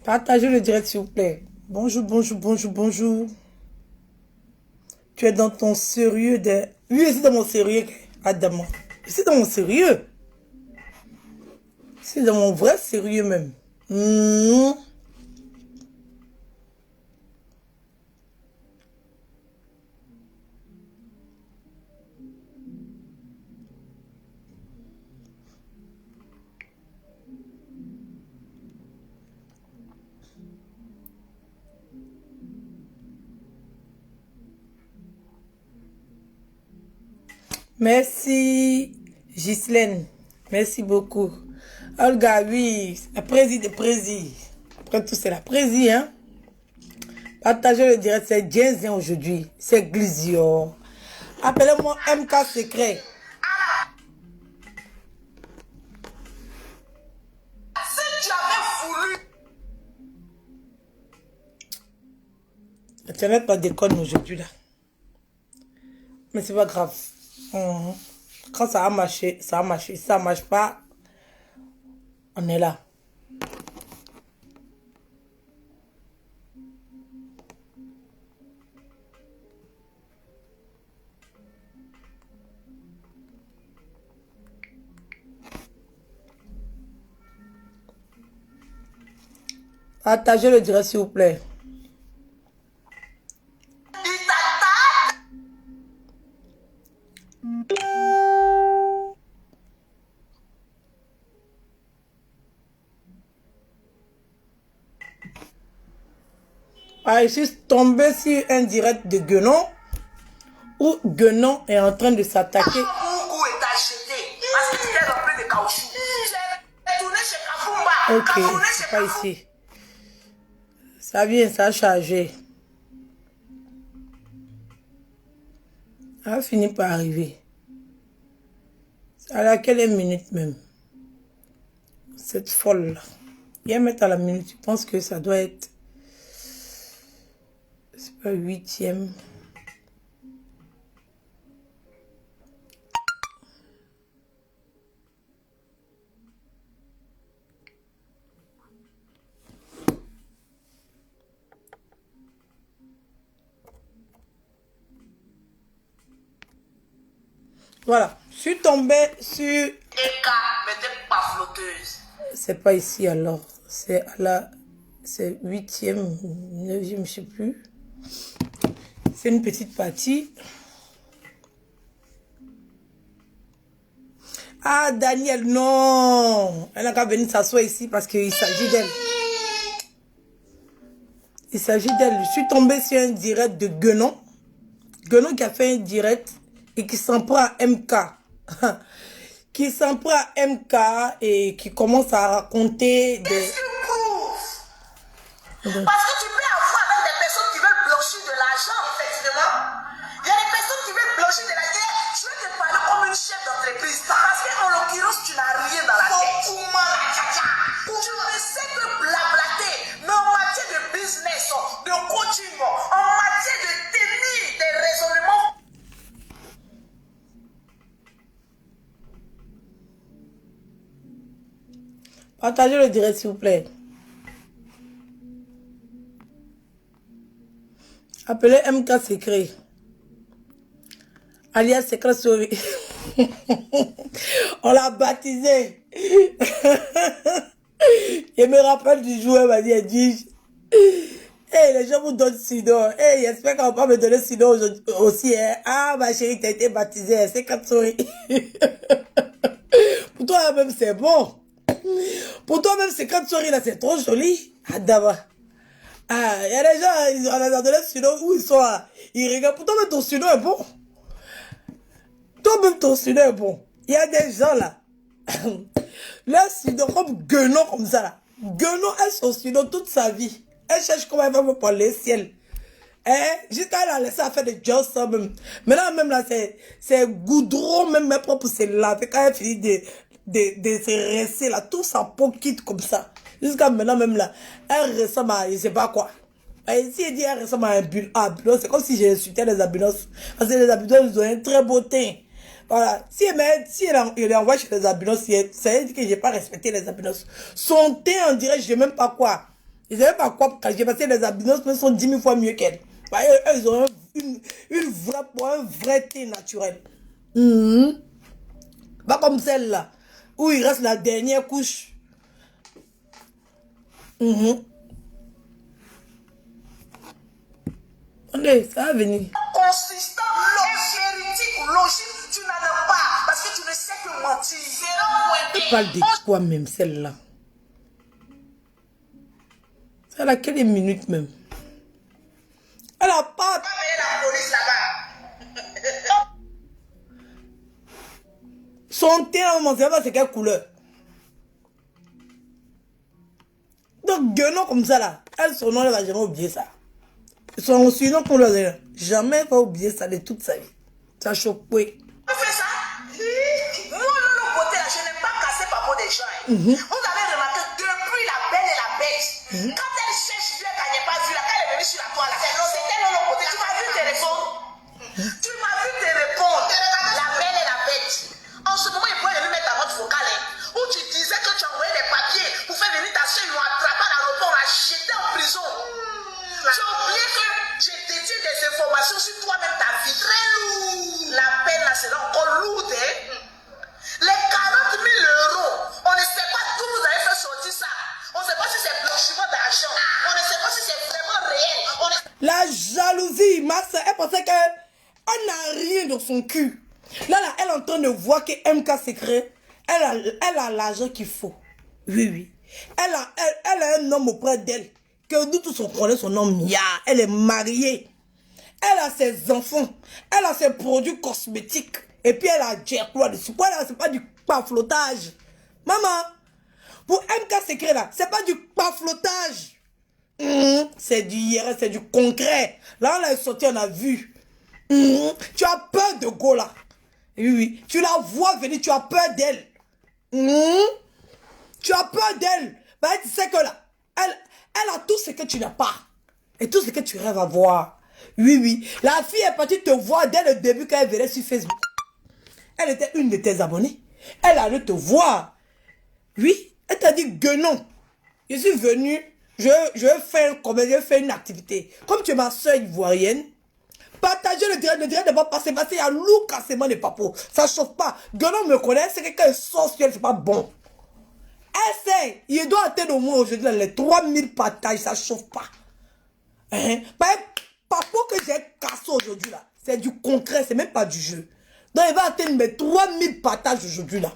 Partagez le direct, s'il vous plaît. Bonjour, bonjour, bonjour, bonjour. Tu es dans ton sérieux de... Oui, je suis dans mon sérieux, Adama. Je suis dans mon sérieux. Je suis dans mon vrai sérieux même. Merci, Ghislaine. Merci beaucoup. Olga, oui, la prési de prési. Après tout, c'est la prési, hein. Partagez le direct, c'est Jenzien aujourd'hui. C'est Glizio. Appelez-moi MK Secret. Si tu avais voulu. Internet pas déconne aujourd'hui, là. Mais c'est pas grave. Quand ça a marché, ça a marché. Si ça marche pas, on est là. Partagez le direct, s'il vous plaît. Ah, je suis tombé sur un direct de Guenon où Guenon est en train de s'attaquer. Mon goût est acheté parce que c'était rempli de caoutchouc. J'ai tourné chez Kafumba. Ok, c'est pas ici. Ça vient, ça a chargé. Ça a fini par arriver. À laquelle minute même? Cette folle là. Viens mettre à la minute. Je pense que ça doit être... C'est pas 8e. Voilà. Je suis tombée sur... Eka, mais t'es pas flotteuse. C'est pas ici alors. C'est à la... C'est 8e, 9e, je sais plus. C'est une petite partie. Ah, Daniel, non. Elle n'a qu'à venir s'asseoir ici parce qu'il s'agit d'elle. Il s'agit d'elle. Je suis tombée sur un direct de Guenon. Guenon qui a fait un direct et qui s'en prend à MK. qui s'en prend à MK et qui commence à raconter des... Qu'est-ce que prouve? Parce que tu peux avoir avec des personnes qui veulent blanchir de l'argent, effectivement. Il y a des personnes qui veulent blanchir de l'argent. Je vais te parler comme une chef d'entreprise. Parce qu'en l'occurrence, tu n'as rien dans la tête. Tu ne sais que blablater. Mais en matière de business, de coaching, en matière de tenir des raisonnements. Partagez le direct, s'il vous plaît. Appelez MK Secret. Alias Secret Story. On l'a baptisé. Je me rappelle du jour, elle m'a dit, hey, les gens vous donnent sinon. Hey, j'espère qu'on va pas me donner sinon aussi. Hein. Ah, ma chérie, t'as été baptisée. Secret Story. Pour toi, même, c'est bon. Pour toi, même, Secret Story, là, c'est trop joli. Ah, d'abord. Ah, il y a des gens, on a donné le surnom où ils sont là. Ils regardent. Pourtant, même ton surnom est bon. Toi-même, ton surnom est bon. Il y a des gens là. Leur surnom, comme Guenon, comme ça là. Guenon a son surnom toute sa vie. Elle cherche comment elle va me parler ciel. Jusqu'à elle a laissé à faire des jobs ça même. Maintenant, même là, c'est goudron, même mes propres, c'est là. Quand elle finit de se rincer là, tout ça quitte comme ça. Jusqu'à maintenant, même là, elle ressemble à, je sais pas quoi. Et si elle dit elle ressemble à un ambulance, c'est comme si j'ai insulté les ambulances. Parce que les ambulances, ils ont un très beau teint. Voilà. Si elle envoie chez les ambulances, ça veut dire que j'ai pas respecté les ambulances. Son teint, on dirait, je sais même pas quoi. Je sais même pas quoi, quand j'ai passé les ambulances, mais sont 10 000 fois mieux qu'elle. Eux, ils ont un vrai teint naturel. Pas comme celle-là, où il reste la dernière couche. Allez, ça va venir. Consistant, véridique ou logique, tu n'en as pas. Parce que tu ne sais que mentir. Elle parle de quoi même, celle-là? Elle a quelle minute même? Elle a pas... la police là-bas. Son teint, on ne sait pas c'est quelle couleur. Donc, gueulons comme ça là. Elle, son nom, elle va jamais oublier ça. Son surnom qu'on lui a donné, jamais elle va oublier ça de toute sa vie. Ça choque, oui. On fait ça. Moi, de l'autre côté, là, je n'aime pas casser par rapport des gens. Vous avez remarqué, depuis la belle et la bête, quand elle cherche Dieu, qu'elle n'est pas vue, là, quand elle est venue sur la toile, c'était de l'autre côté. Tu m'as vu te répondre. Tu m'as vu te répondre. La belle et la bête. En ce moment, il pourrait venir mettre ta note vocale, où tu disais que tu envoyais des papiers pour faire venir ta soeur, ils l'ont attrapé à l'aéroport, on l'a jeté en prison. Tu as oublié que j'ai dédié des informations sur toi-même, ta vie. Très lourd. La peine là sera encore lourde. Les 40 000 euros, on ne sait pas d'où vous avez fait sortir ça. On ne sait pas si c'est blanchiment d'argent. On ne sait pas si c'est vraiment réel. La jalousie, ma soeur, elle pensait qu'elle n'a rien dans son cul. Là, elle est en train de voir que MK Secret, elle a l'argent qu'il faut. Oui, oui. Elle a un homme auprès d'elle. Que nous tous on connaît son nom, Mia. Elle est mariée. Elle a ses enfants. Elle a ses produits cosmétiques. Et puis elle a Jerkwa dessus. Voilà, c'est pas du paflotage. Maman, pour MK Secret là, c'est pas du paflotage. C'est du IRS, c'est du concret. Là, on est sorti, on a vu. Tu as peur de Gola. Oui, oui. Tu la vois venir, tu as peur d'elle. Tu as peur d'elle. Bah, tu sais que là, elle a tout ce que tu n'as pas. Et tout ce que tu rêves à voir. Oui, oui. La fille est partie te voir dès le début quand elle venait sur Facebook. Elle était une de tes abonnés. Elle allait te voir. Oui. Elle t'a dit, Guenon, je suis venue, je vais faire une activité. Comme tu es ma soeur ivoirienne, partagez le direct ne va pas passer. Parce qu'il y a lourd cassement de papo. Ça chauffe pas. Guenon me connaît, c'est quelqu'un de sensuel, c'est pas bon. Essaye. Il doit atteindre au moins aujourd'hui les 3000 partages, ça chauffe pas. Papo que j'ai cassé aujourd'hui là, c'est du concret, c'est même pas du jeu. Donc il va atteindre mes 3000 partages aujourd'hui là.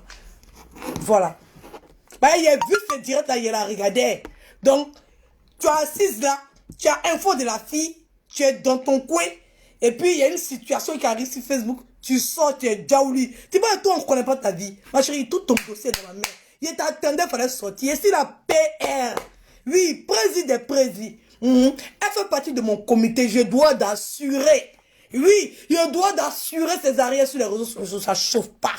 Voilà. Il a vu ce direct là, il a regardé. Donc, tu es assise là, tu as info de la fille, tu es dans ton coin, Et puis, il y a une situation qui arrive sur Facebook. Tu sors, tu es jaouli. Tu vois, toi, on ne connaît pas ta vie. Ma chérie, tout ton dossier est dans la main. Il t'attendait, il fallait sortir. Et c'est la PR. Oui, président des présidents. Elle fait partie de mon comité. Je dois d'assurer. Oui, je dois d'assurer ses arrières sur les réseaux sociaux. Ça ne chauffe pas.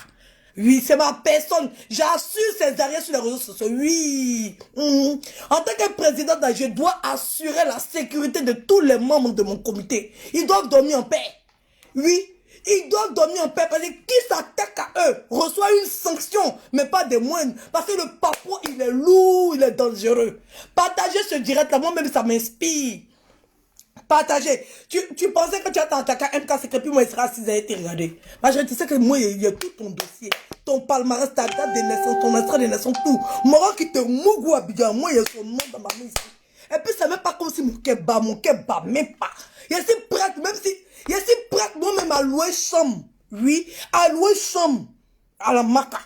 Oui, c'est ma personne. J'assure ses arrières sur les réseaux sociaux. Oui. En tant que président, je dois assurer la sécurité de tous les membres de mon comité. Ils doivent dormir en paix. Oui. Ils doivent dormir en paix parce que qui s'attaque à eux reçoit une sanction, mais pas des moindres. Parce que le papo, il est lourd, il est dangereux. Partagez ce direct là, moi-même, ça m'inspire. Partagez. Tu pensais que tu as attaqué à MK Secret, puis moi, il sera assis à été regardé. Moi, je sais que moi, il y a tout ton dossier. Ton palmarès, ta date de naissance, ton extrait de naissance, tout. Moi, qui te mougou Abidjan, moi, il y a son nom dans ma main ici. Et puis, c'est même pas comme si mon kebab, même pas. Il est si prête, même si, il est si prête, moi-même, à louer chambre. Oui, à louer chambre. À la maca.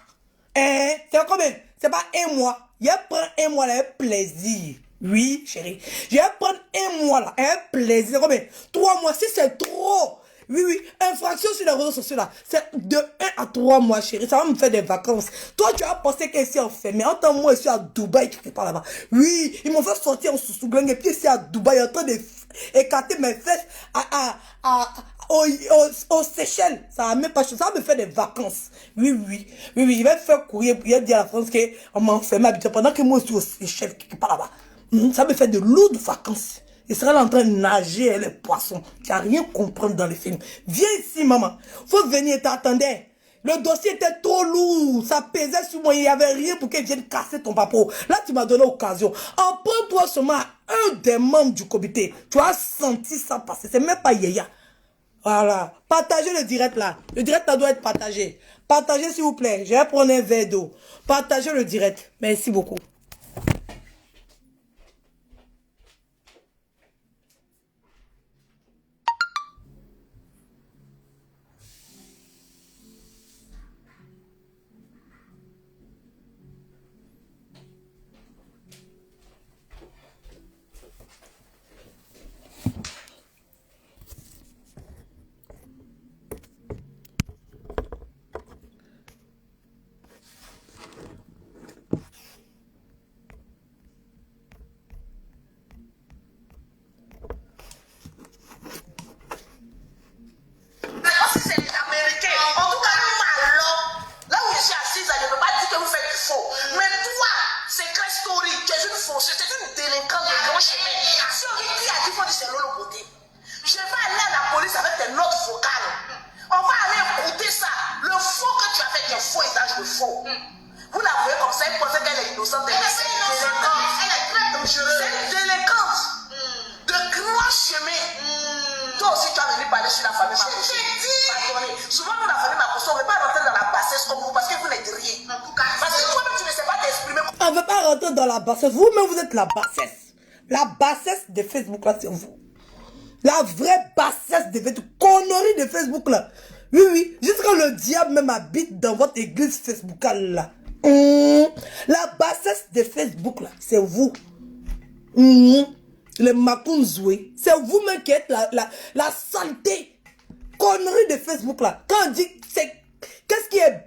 Hein? C'est combien? C'est pas un mois. Il prend un mois, là, un plaisir. Oui, chérie. Je vais prendre un mois là, un plaisir. Combien? 3 mois, si c'est trop. Oui, oui, infraction sur les réseaux sociaux là. C'est de 1 à 3 mois, chérie. Ça va me faire des vacances. Toi, tu as pensé qu'ici enfermé. En tant que moi, je suis à Dubaï, quelque part là-bas. Oui, ils m'ont fait sortir en sous-sous-gling. Et puis, ici à Dubaï, en train d'écarter mes fesses aux Seychelles. Ça va même pas, ça va me faire des vacances. Oui, oui. Oui, oui, il va faire courir. Il va dire à la France qu'on m'a enfermé pendant que moi, je suis aux Seychelles, quelque part là-bas. Ça me fait de lourdes vacances. Il sera là en train de nager les poissons. Tu n'as rien compris dans les films. Viens ici, maman. Faut venir, t'attendais. Le dossier était trop lourd. Ça pesait sur moi. Il n'y avait rien pour qu'elle vienne casser ton papo. Là, tu m'as donné l'occasion. Apprends-toi seulement à un des membres du comité. Tu as senti ça passer. C'est même pas Yaya. Voilà. Partagez le direct là. Le direct là doit être partagé. Partagez s'il vous plaît. Je vais prendre un verre d'eau. Partagez le direct. Merci beaucoup. On ne veut pas rentrer dans la bassesse. Vous-même, vous êtes la bassesse. La bassesse de Facebook, là, c'est vous. La vraie bassesse de Facebook. Connerie de Facebook, là. Oui, oui. Jusqu'à le diable même habite dans votre église Facebook, là. La bassesse de Facebook, là, c'est vous. Le Makounzoué. C'est vous-même qui êtes la saleté. Connerie de Facebook, là. Quand on dit c'est... Qu'est-ce qui est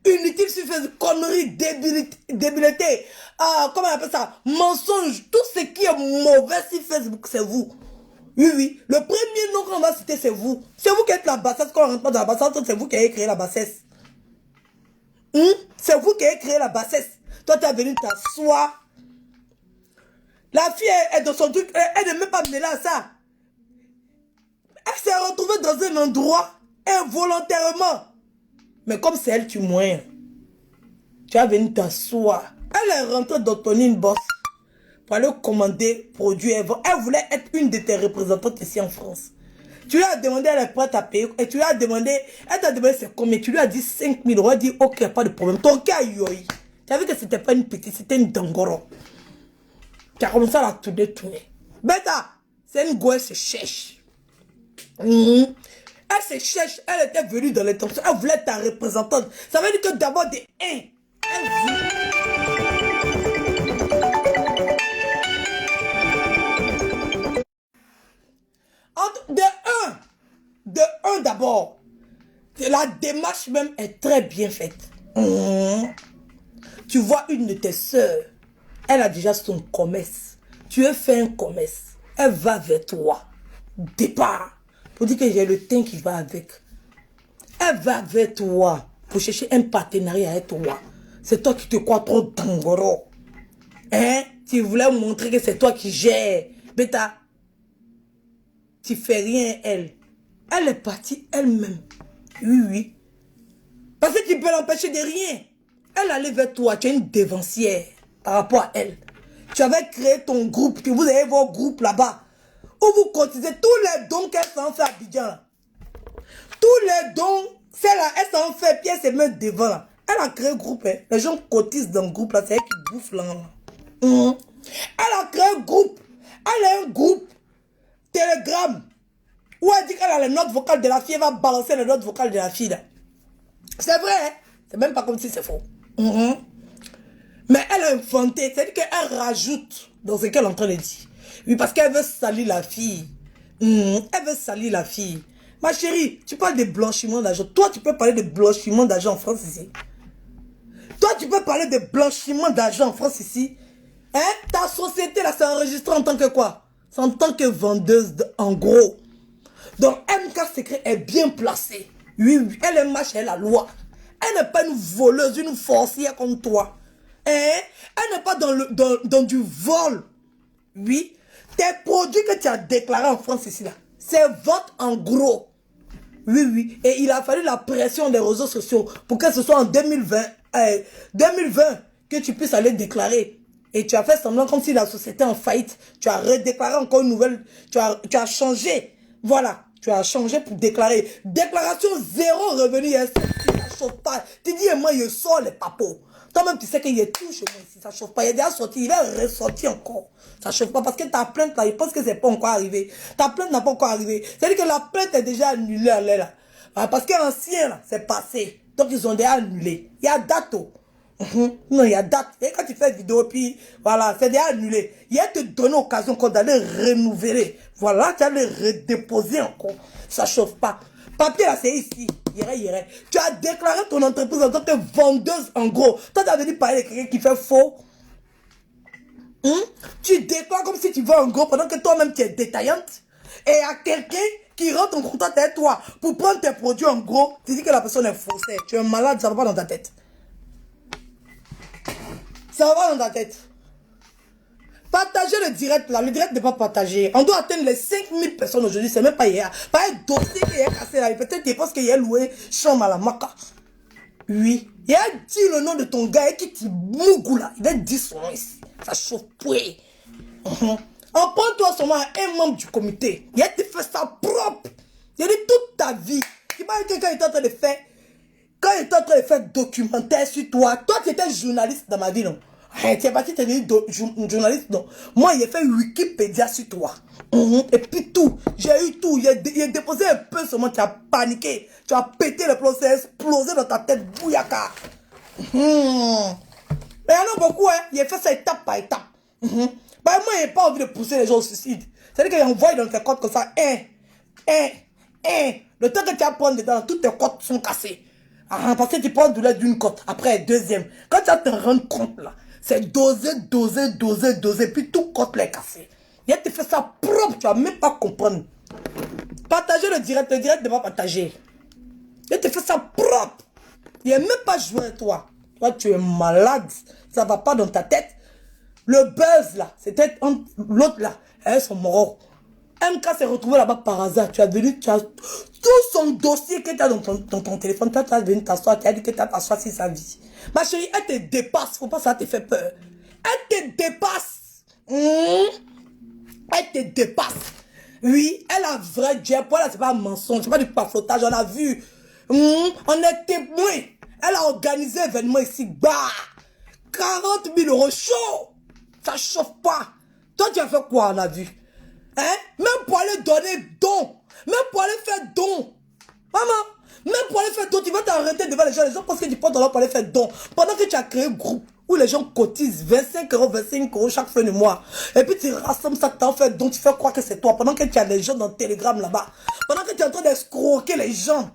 inutile sur Facebook? Connerie, débilité, comment on appelle ça? Mensonge. Tout ce qui est mauvais sur Facebook, c'est vous. Oui, oui. Le premier nom qu'on va citer, c'est vous. C'est vous qui êtes la bassesse. Quand on rentre pas dans la bassesse, c'est vous qui avez créé la bassesse. C'est vous qui avez créé la bassesse. Toi, tu es venu t'asseoir. La fille est dans son truc. Elle n'est même pas mêlée à ça. Elle s'est retrouvée dans un endroit involontairement. Mais comme c'est elle, tu moins. Tu as venu t'asseoir. Elle est rentrée dans ton inbox pour aller commander produits. Elle voulait être une de tes représentantes ici en France. Tu lui as demandé, elle est prête à payer. Et tu lui as demandé, elle t'a demandé c'est combien. Tu lui as dit 5 000 euros. Elle a dit ok, pas de problème. Ton cas, yoï. Tu as vu que c'était pas une petite, c'était une dangoro. Tu as commencé à la tourner. Bêta, c'est une go, elle se cherche. Elle se cherche, elle était venue dans l'intention, elle voulait être ta représentante. Ça veut dire que d'abord des 1. De un d'abord. La démarche même est très bien faite. Tu vois une de tes sœurs, elle a déjà son commerce. Tu as fait un commerce. Elle va vers toi. Départ. Pour dire que j'ai le teint qui va avec. Elle va vers toi pour chercher un partenariat avec toi. C'est toi qui te crois trop dangoro. Hein? Tu voulais montrer que c'est toi qui gères. Bêta, tu fais rien, elle. Elle est partie elle-même. Oui. Parce que tu peux l'empêcher de rien. Elle allait vers toi, tu es une dévancière par rapport à elle. Tu avais créé ton groupe, que vous avez vos groupes là-bas, où vous cotisez tous les dons qu'elle s'en fait à Abidjan. Là. Tous les dons, celle-là, elle s'en fait, puis elle se met devant. Là. Elle a créé un groupe, hein. Les gens cotisent dans le groupe, là, c'est elle qui bouffe là. Elle a créé un groupe. Elle a un groupe Telegram. Où elle dit qu'elle a les notes vocales de la fille, elle va balancer les notes vocales de la fille. C'est vrai, hein? C'est même pas comme si c'est faux. Mais elle a inventé, c'est-à-dire qu'elle rajoute dans ce qu'elle est en train de dire. Oui, parce qu'elle veut salir la fille. Elle veut salir la fille. Ma chérie, tu parles de blanchiment d'argent. Toi, tu peux parler de blanchiment d'argent en France ici. Toi, tu peux parler de blanchiment d'argent en France ici. Hein? Ta société, là, c'est enregistré en tant que quoi? C'est en tant que vendeuse, en gros. Donc, MK Secret est bien placée. Oui, elle est marche, elle a la loi. Elle n'est pas une voleuse, une forcière comme toi. Hein? Elle n'est pas dans du vol. Oui. Tes produits que tu as déclarés en France ici, là, c'est vente en gros. Oui. Et il a fallu la pression des réseaux sociaux pour que ce soit en 2020 que tu puisses aller déclarer. Et tu as fait semblant comme si la société est en faillite. Tu as redéclaré encore une nouvelle. Tu as changé. Voilà. Tu as changé pour déclarer. Déclaration zéro revenu. Ça chauffe pas. Tu dis, moi, je sors les papos. Toi-même, tu sais qu'il y a tout chez moi ici. Ça chauffe pas. Il est déjà sorti. Il va ressortir encore. Ça chauffe pas. Parce que ta plainte, là, je pense que c'est pas encore arrivé. Ta plainte n'a pas encore arrivé. C'est-à-dire que la plainte est déjà annulée. Là. Parce que l'ancien, là, c'est passé. Donc, ils ont déjà annulé. Il y a date. Non, il y a date. Et quand tu fais vidéo, puis voilà, c'est déjà annulé. Il y a te donné l'occasion d'aller renouveler. Voilà, tu vas le redéposer encore. Ça chauffe pas. Papier là, c'est ici. Irait. Tu as déclaré ton entreprise en tant que vendeuse en gros. Toi, tu as venu parler de quelqu'un qui fait faux. Tu déclares comme si tu vends en gros pendant que toi-même tu es détaillante. Et il y a quelqu'un qui rentre en contact avec toi pour prendre tes produits en gros. Tu dis que la personne est faussée. Tu es malade, ça va pas dans ta tête. Ça va dans ta tête. Partagez le direct là. Le direct n'est pas partagé. On doit atteindre les 5000 personnes aujourd'hui. C'est même pas hier. Pas un dossier qui est cassé là. Peut-être parce qu'il y a loué chambre à la maca. Oui. Il a dit le nom de ton gars et qui t'y mougou là. Il va dire son nom ici. Ça chauffe poué. On prend toi seulement un membre du comité. Il a fait ça propre. Il a dit toute ta vie. Tu vois quelqu'un est en train de faire. Quand il était en train de faire documentaire sur toi, toi tu étais journaliste dans ma vie, non? Tu es parti te dire journaliste, non? Moi, il a fait Wikipédia sur toi. Et puis tout, j'ai eu tout. Il a déposé un peu seulement, tu as paniqué. Tu as pété le plomb, c'est explosé dans ta tête, bouyaka. Mais il y en a beaucoup, hein. Il a fait ça étape par étape. Moi, il n'a pas envie de pousser les gens au suicide. C'est-à-dire qu'il envoie dans tes côtes comme ça. Le temps que tu vas prendre dedans, toutes tes côtes sont cassées. Parce que tu prends douleur d'une côte, après deuxième. Quand tu vas te rendre compte là, c'est doser, puis tout côte là est cassé. Il te fait ça propre, tu vas même pas comprendre. Partagez le direct n'est pas partagé. Il te fait ça propre. Il n'est même pas joué avec toi. Toi, tu es malade, ça va pas dans ta tête. Le buzz là, c'était l'autre là, elles sont morts. MK s'est retrouvé là-bas par hasard. Tu as venu, tu as tout son dossier que tu as dans ton téléphone. Toi, tu as venu t'asseoir, tu as dit que tu as t'asseoir sur sa vie. Ma chérie, elle te dépasse. Faut pas que ça te fait peur. Elle te dépasse. Elle te dépasse. Oui, elle a vrai Dieu. Pour elle, c'est pas un mensonge, c'est pas du paflotage. On a vu. On est témoin. Elle a organisé un événement ici. Bah, 40 000 € chaud. Ça chauffe pas. Toi, tu as fait quoi, on a vu? Hein? Même pour aller donner don. Même pour aller faire don. Maman, même pour aller faire don, tu vas t'arrêter devant les gens. Les gens pensent que tu portes dans l'ordre pour aller faire don. Pendant que tu as créé un groupe où où les gens cotisent 25 euros, 25 euros chaque fin de mois. Et puis tu rassembles ça, t'en fais, donc tu fais croire que c'est toi. Pendant que tu as des gens dans Telegram là-bas. Pendant que tu es en train d'escroquer les gens.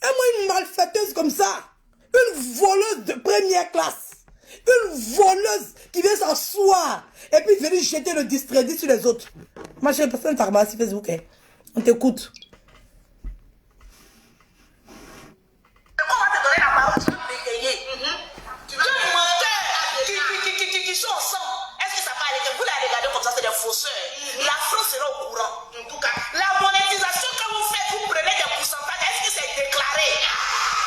Et moi, une malfaiteuse comme ça. Une voleuse de première classe. Une voleuse qui vient s'asseoir. Et puis venir jeter le discrédit sur les autres. Moi, j'ai personne qui t'a remarqué sur Facebook. Hein. On t'écoute. On va te donner la parole, tu vas bégayer. Tu vas menteur qui sont ensemble. Est-ce que ça va aller? Vous les regardez comme ça, c'est des fausseurs. La France sera au courant. En tout cas, la monétisation que vous faites, vous prenez des pourcentages. Est-ce que c'est déclaré?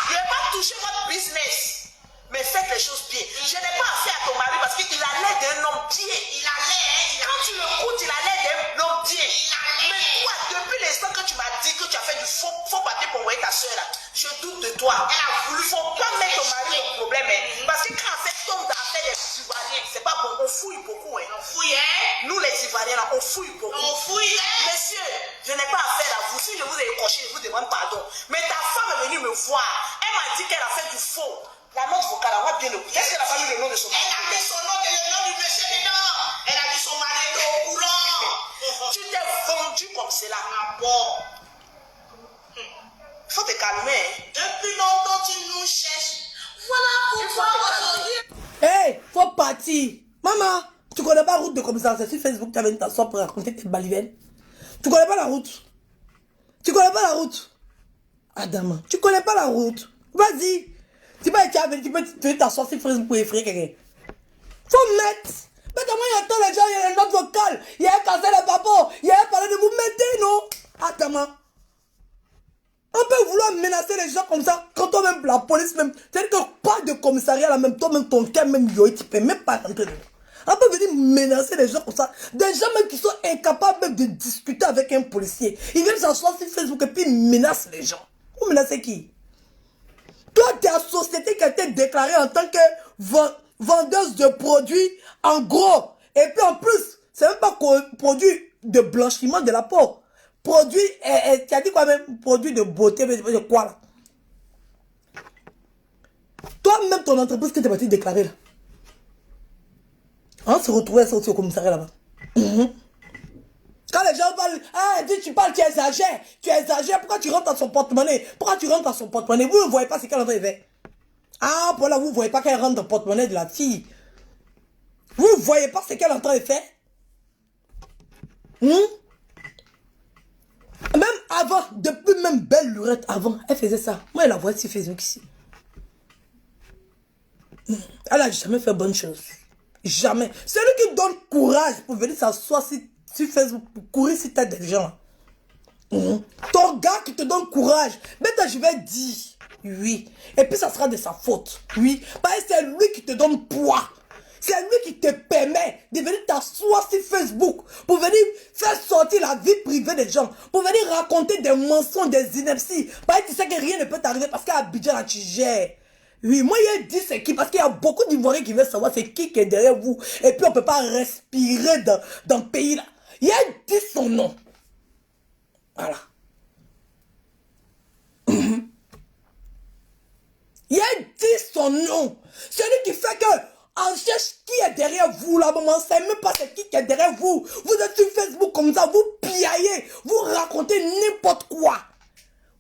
Je ne vais pas toucher votre business. Mais faites les choses bien. Je n'ai pas affaire à ton mari parce qu'il a l'air d'un homme bien. Il a l'air. Quand tu l'écoutes, il a l'air d'un homme bien. Mais toi, depuis l'instant que tu m'as dit que tu as fait du faux papier pour envoyer ta soeur là, je doute de toi. Elle a voulu. Il ne faut pas mettre ton mari dans le problème. Hein. Parce que quand on fait tombe dans l'affaire des Ivoiriens, c'est pas bon. On fouille beaucoup. Hein. On fouille, hein. Nous les Ivoiriens là, on fouille beaucoup. On fouille, hein. Messieurs, je n'ai pas affaire à vous. Si je vous ai écorché, je vous demande pardon. Mais ta femme est venue me voir. Elle m'a dit qu'elle a fait du faux. La note vocale, on va bien l'écouter. Est-ce qu'elle a pas mis le nom de son mari? Elle a mis son nom et le nom du monsieur dedans. Elle a dit son mari était au courant. Tu t'es vendu comme cela. Ah bon? Il faut te calmer. Depuis longtemps, tu nous cherches. Voilà pourquoi aujourd'hui. Hey, faut partir. Maman, tu connais pas la route de commissariat. C'est sur Facebook, tu as venu t'asseoir pour raconter tes balivernes. Tu connais pas la route. Tu connais pas la route. Adama, tu connais pas la route. Vas-y. Tu peux t'asseoir sur Facebook pour effrayer quelqu'un. Faut mettre. Mais comment il y a tant de gens, il y a une note vocale, il y a un cancer de papa, il y a un parler de vous mettez, non? Attends. On peut vouloir menacer les gens comme ça, quand toi-même, la police même, c'est-à-dire que pas de commissariat là même, toi-même, ton cœur même, tu peux même pas rentrer dedans. On peut venir menacer les gens comme ça. Des gens même qui sont incapables même de discuter avec un policier. Ils viennent s'asseoir sur Facebook et puis ils menacent les gens. Vous menacez qui? Toi, tu es la société qui a été déclarée en tant que vendeuse de produits en gros. Et puis en plus, c'est même pas produit de blanchiment de la peau. Produit, tu as dit quoi même? Produit de beauté, mais de quoi là? Toi-même, ton entreprise que tu es parti déclarer là. On se retrouvait ça aussi au commissariat là-bas. Quand les gens parlent, ah, tu parles, tu exagères, pourquoi tu rentres dans son porte-monnaie? Pourquoi tu rentres dans son porte-monnaie? Vous ne voyez pas ce qu'elle est en train de faire. Ah, voilà, vous ne voyez pas qu'elle rentre dans le porte-monnaie de la fille. Vous ne voyez pas ce qu'elle est en train de faire. Même avant, depuis même Belle Lurette, avant, elle faisait ça. Moi, elle la voit sur Facebook ici. Elle n'a jamais fait bonne chose. Jamais. Celui qui donne courage pour venir s'asseoir sur Facebook, pour courir sur tête des gens. Ton gars qui te donne courage, maintenant je vais dire, oui. Et puis ça sera de sa faute, oui. Parce que c'est lui qui te donne poids. C'est lui qui te permet de venir t'asseoir sur Facebook pour venir faire sortir la vie privée des gens, pour venir raconter des mensonges, des inepties. Parce que tu sais que rien ne peut t'arriver parce qu'à Abidjan, là, tu gères. Oui, moi, il a dit c'est qui, parce qu'il y a beaucoup d'Ivoiriens qui veulent savoir c'est qui est derrière vous. Et puis, on ne peut pas respirer dans le pays là. Il a dit son nom. Voilà. Il a dit son nom. Celui qui fait que on cherche qui est derrière vous là, maman, on ne sait même pas c'est qui est derrière vous. Vous êtes sur Facebook comme ça, vous piaillez, vous racontez n'importe quoi.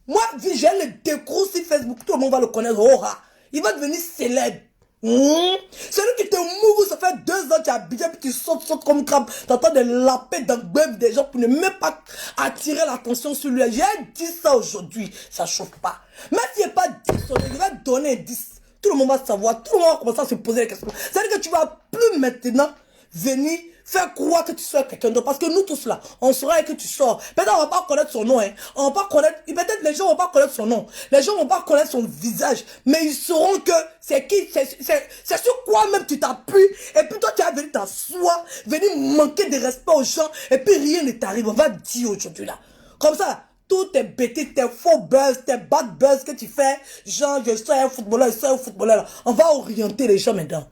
Moi, j'ai le décro sur Facebook, tout le monde va le connaître. Oh, il va devenir célèbre. Celui qui te mouve, ça fait 2 ans, tu as habité, puis tu sautes comme crabe. Tu entends de laper dans le bœuf des gens pour ne même pas attirer l'attention sur lui. J'ai dit ça aujourd'hui, ça ne chauffe pas. Mais s'il n'y a pas 10, je vais donner 10. Tout le monde va savoir, tout le monde va commencer à se poser des questions. C'est-à-dire que tu ne vas plus maintenant venir faire croire que tu sois quelqu'un d'autre. Parce que nous tous là, on saura que tu sors. Peut-être on ne va pas connaître son nom. Hein. On va pas connaître, peut-être les gens ne vont pas connaître son nom. Les gens ne vont pas connaître son visage. Mais ils sauront que c'est qui, c'est sur quoi même tu t'appuies. Et puis toi tu vas venir t'asseoir, venir manquer de respect aux gens. Et puis rien ne t'arrive. On va dire aujourd'hui là. Comme ça. Tous tes bêtises, tes faux buzz, tes bad buzz que tu fais, genre je suis un footballeur, je suis un footballeur. On va orienter les gens maintenant.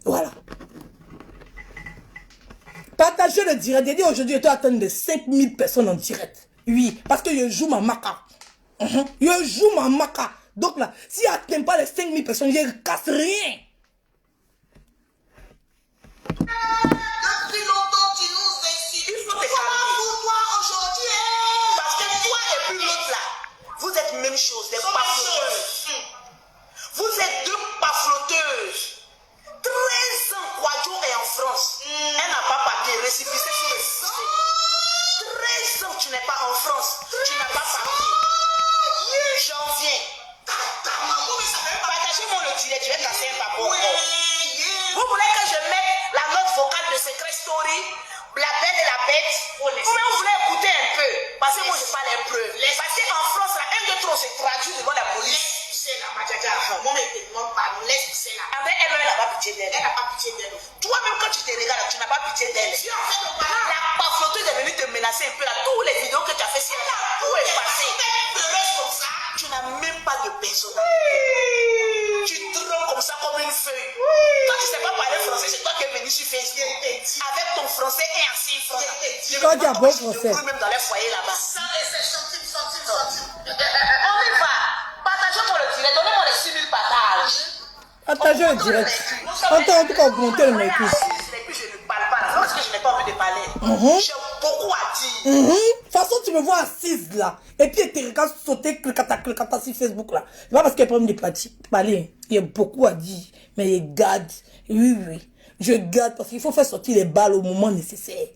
Voilà. Partagez le direct. J'ai dit aujourd'hui, je dois atteindre de 5000 personnes en direct. Oui, parce que je joue ma maca. Je joue ma maca. Donc là, si elle n'atteint pas les 5000 personnes, je ne casse rien. Depuis longtemps, tu nous insultes. Il faut te calmer. Toi aujourd'hui, parce que toi et puis l'autre là, vous êtes même chose, des pafloteuses. Vous êtes deux pafloteuses. 13 ans, Kwadjo est en France. Elle n'a pas papier, récépissé sur le système. 13 ans, tu n'es pas en France. Tu n'as pas papier. J'en viens. Partagez-moi le direct, je vais casser un papier. Vous voulez que je mette la note vocale de Secret Story, la belle et la bête, ou bien vous voulez écouter un peu? Parce que moi, je parle un peu. Parce qu'en France, là, un, deux, trois, se traduit devant la police. Avec elle, elle n'a pas pitié d'elle. Elle n'a pas pitié d'elle. Toi-même, quand tu te regardes, tu n'as pas pitié d'elle. La pafloteuse est venue te menacer un peu là. Tous les vidéos que tu as fait, c'est là. Tout est passé. Tu n'as même pas de personnalité. Tu trembles comme ça, comme une feuille. Quand tu ne sais pas parler français, c'est toi qui es venu sur Facebook. Avec ton français et ancien français. Quand tu as bon français. Même dans les foyers là-bas. On y va. Partagez-moi le direct. Donnez-moi les 6000 partages. Partagez le direct. En tout cas, augmenter le mépris. Et puis je ne parle pas là. Parce que je n'ai pas envie de parler. J'ai beaucoup à dire. De toute façon, tu me vois assise là. Et puis, tu te regardes sauter, clicata sur Facebook là. C'est pas parce qu'il y a pas de parler. Il y a beaucoup à dire. Mais je garde. Oui, oui. Je garde parce qu'il faut faire sortir les balles au moment nécessaire.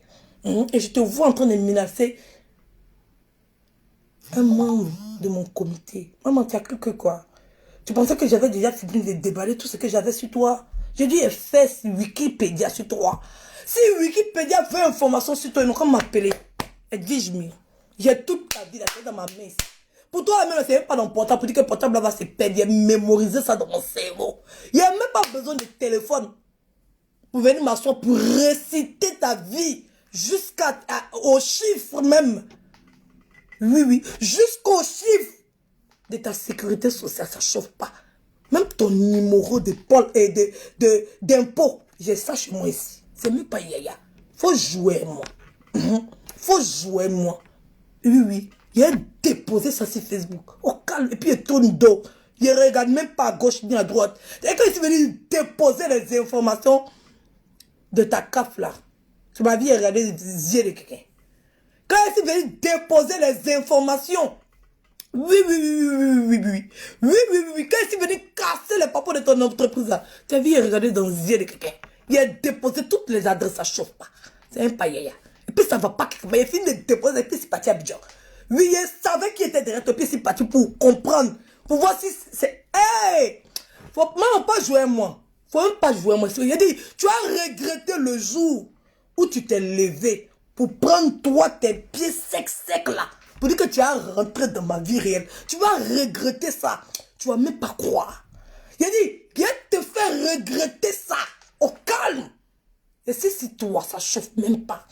Et je te vois en train de menacer un membre de mon comité. Maman, tu as cru que quoi? Tu pensais que j'avais déjà fini de déballer tout ce que j'avais sur toi? J'ai dû faire Wikipédia sur toi. Si Wikipédia veut information sur toi, ils n'ont qu'à m'appeler. Et dis-moi, j'ai toute ta vie là, dans ma main. Pour toi, même, c'est pas dans le portable. Pour dire que le portable va se perdre. J'ai mémorisé ça dans mon cerveau. Il n'y a même pas besoin de téléphone pour venir m'asseoir, pour réciter ta vie jusqu'au chiffre même. Oui, oui, jusqu'au chiffre de ta sécurité sociale, ça ne chauffe pas. Même ton numéro de pôle et d'impôt, j'ai ça chez moi ici. C'est même pas yaya. Faut jouer moi. Faut jouer moi. Oui, oui. Il a déposé ça sur Facebook. Au calme. Et puis il tourne dos. Il ne regarde même pas à gauche ni à droite. Et quand il est venu déposer les informations de ta CAF là, tu m'as vu regarder les yeux de quelqu'un. Quand il est venu déposer les informations, oui, quand il est venu casser les papiers de ton entreprise là, tu as vu regarder dans les yeux de quelqu'un. Il a déposé toutes les adresses, ça ne chauffe pas. C'est un païa. Et puis ça ne va pas quelque part. Il a fini de déposer et puis c'est parti à Abidjan. Oui, il savait qu'il était derrière toi, puis c'est parti pour comprendre. Pour voir si c'est... Hey! Faut même pas jouer à moi. Faut même pas jouer à moi. Il a dit, tu as regretté le jour où tu t'es levé pour prendre toi tes pieds secs là. Pour dire que tu as rentré dans ma vie réelle. Tu vas regretter ça. Tu vas même pas croire. Il a dit, viens te faire regretter ça. Au calme. Et si toi, ça chauffe même pas.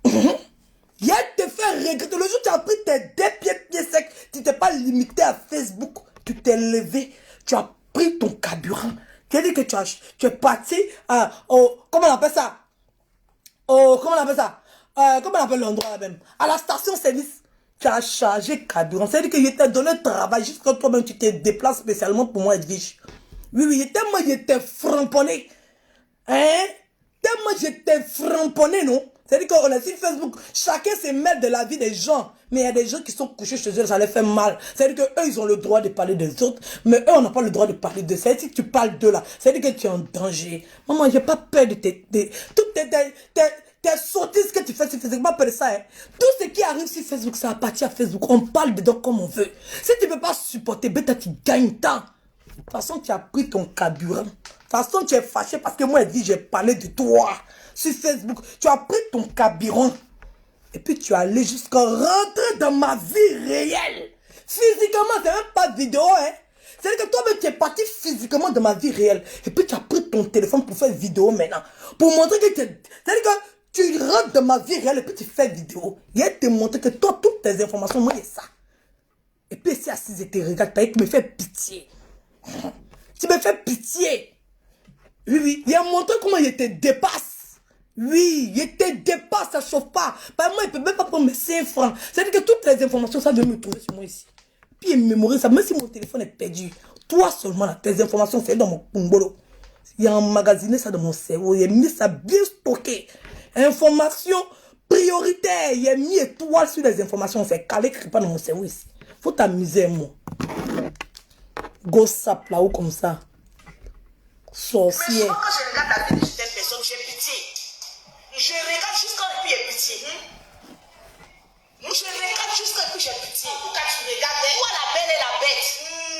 Viens te faire regretter. Le jour où tu as pris tes deux pieds secs, tu t'es pas limité à Facebook. Tu t'es levé. Tu as pris ton carburant. Tu as dit que tu es parti comment on appelle ça? Comment on appelle ça? Comment on appelle l'endroit là même? À la station-service. Tu as chargé carburant. C'est-à-dire que je t'ai donné le travail jusqu'à toi-même. Tu te déplaces spécialement pour moi, Edwige. Oui, tellement j'étais framponné. Hein? Tellement j'étais framponné, non? C'est-à-dire qu'on est sur Facebook, chacun se mêle de la vie des gens. Mais il y a des gens qui sont couchés chez eux, ça les fait mal. C'est-à-dire qu'eux, ils ont le droit de parler des autres, mais eux, on n'a pas le droit de parler d'eux. C'est-à-dire que tu parles d'eux là, c'est-à-dire que tu es en danger. Maman, j'ai pas peur de toutes tes sottises que tu fais sur Facebook, pas peur de ça. Hein. Tout ce qui arrive sur Facebook, ça appartient à Facebook. On parle dedans comme on veut. Si tu ne peux pas supporter, bêta, tu gagnes temps. De toute façon, tu as pris ton carburant. De toute façon, tu es fâché parce que moi, j'ai parlé de toi sur Facebook. Tu as pris ton carburant. Et puis, tu es allé jusqu'à rentrer dans ma vie réelle. Physiquement, c'est même pas vidéo, hein. C'est-à-dire que toi-même, tu es parti physiquement dans ma vie réelle. Et puis, tu as pris ton téléphone pour faire vidéo maintenant. Pour montrer que tu es... C'est-à-dire que tu rentres dans ma vie réelle et puis tu fais vidéo. Il a te montrer que toi, toutes tes informations, moi, c'est ça. Et puis, si assise et te regarde, tu me fais pitié. Tu me fais pitié. Oui. Il a montré comment il te dépasse. Oui, il te dépasse, ça ne chauffe pas. Par moi, il ne peut même pas prendre mes 5 francs. C'est-à-dire que toutes les informations, ça vient me trouver sur moi ici. puis il mémorise ça. Même si mon téléphone est perdu, toi seulement, là, tes informations, c'est dans mon Pongolo. Il y a emmagasiné ça dans mon cerveau. Il a mis ça bien stocké. Information prioritaire. Il a mis étoile sur les informations. C'est calé qui pas dans mon cerveau ici. Faut t'amuser, moi. Gossap là-haut comme ça. Sorcière. Mais souvent, quand je regarde la vie de certaines personnes, j'ai pitié. Je regarde jusqu'à et puis j'ai pitié. Je regarde jusqu'à et puis j'ai pitié. Quand tu regardes, toi la belle et la bête,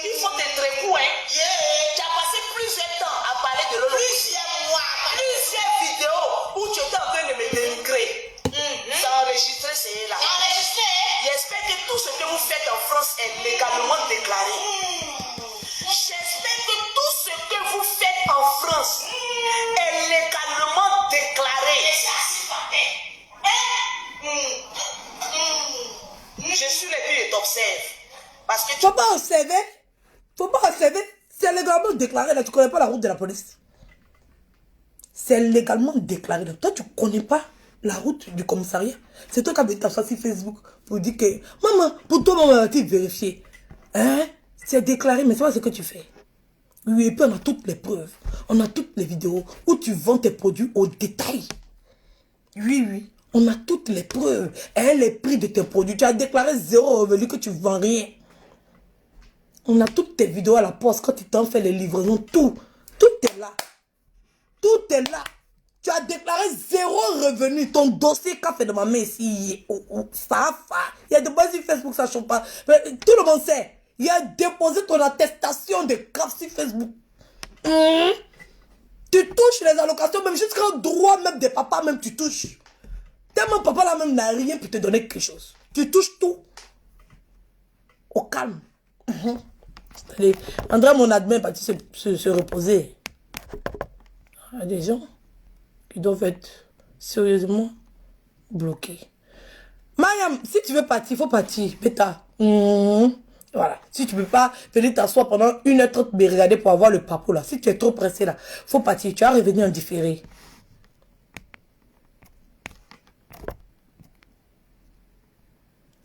il faut être très fou, hein. Tu as passé plusieurs temps à parler de l'autre. Plusieurs vidéos où tu étais en train de me dénigrer. Ça a enregistré, c'est là. J'espère que tout ce que vous faites en France est légalement déclaré. J'espère que tout ce que vous faites en France est légalement déclaré. Je suis le but et t'observe. Parce que tu... Faut pas observer. Faut pas observer. C'est légalement déclaré. Là, tu connais pas la route de la police. C'est légalement déclaré. Là. Toi, tu connais pas la route du commissariat. C'est toi qui as mis ta sur Facebook pour dire que maman, pour toi, maman, tu vérifier. Hein? C'est déclaré, mais c'est pas ce que tu fais. Oui, et puis on a toutes les preuves. On a toutes les vidéos où tu vends tes produits au détail. Oui, oui. On a toutes les preuves. Et les prix de tes produits. Tu as déclaré 0 revenu que tu ne vends rien. On a toutes tes vidéos à la poste quand tu t'en fais les livraisons. Tout. Tout est là. Tout est là. Tu as déclaré 0 revenu. Ton dossier qu'a fait de ma main ici. Ça. Il y a des bases sur Facebook, ça ne chauffe pas. Mais tout le monde sait. Il a déposé ton attestation de CAF sur Facebook. Tu touches les allocations, même jusqu'au droit même des papas, même tu touches. Tellement papa là même n'a rien pour te donner quelque chose. Tu touches tout. Au calme. André, mon admin, est parti se reposer. Il y a des gens qui doivent être sérieusement bloqués. Mariam, si tu veux partir, il faut partir. Bêta. Voilà. Si tu ne peux pas venir t'asseoir pendant 1h30 me regarder pour avoir le papo là. Si tu es trop pressé là, faut partir. Tu vas revenir en différé.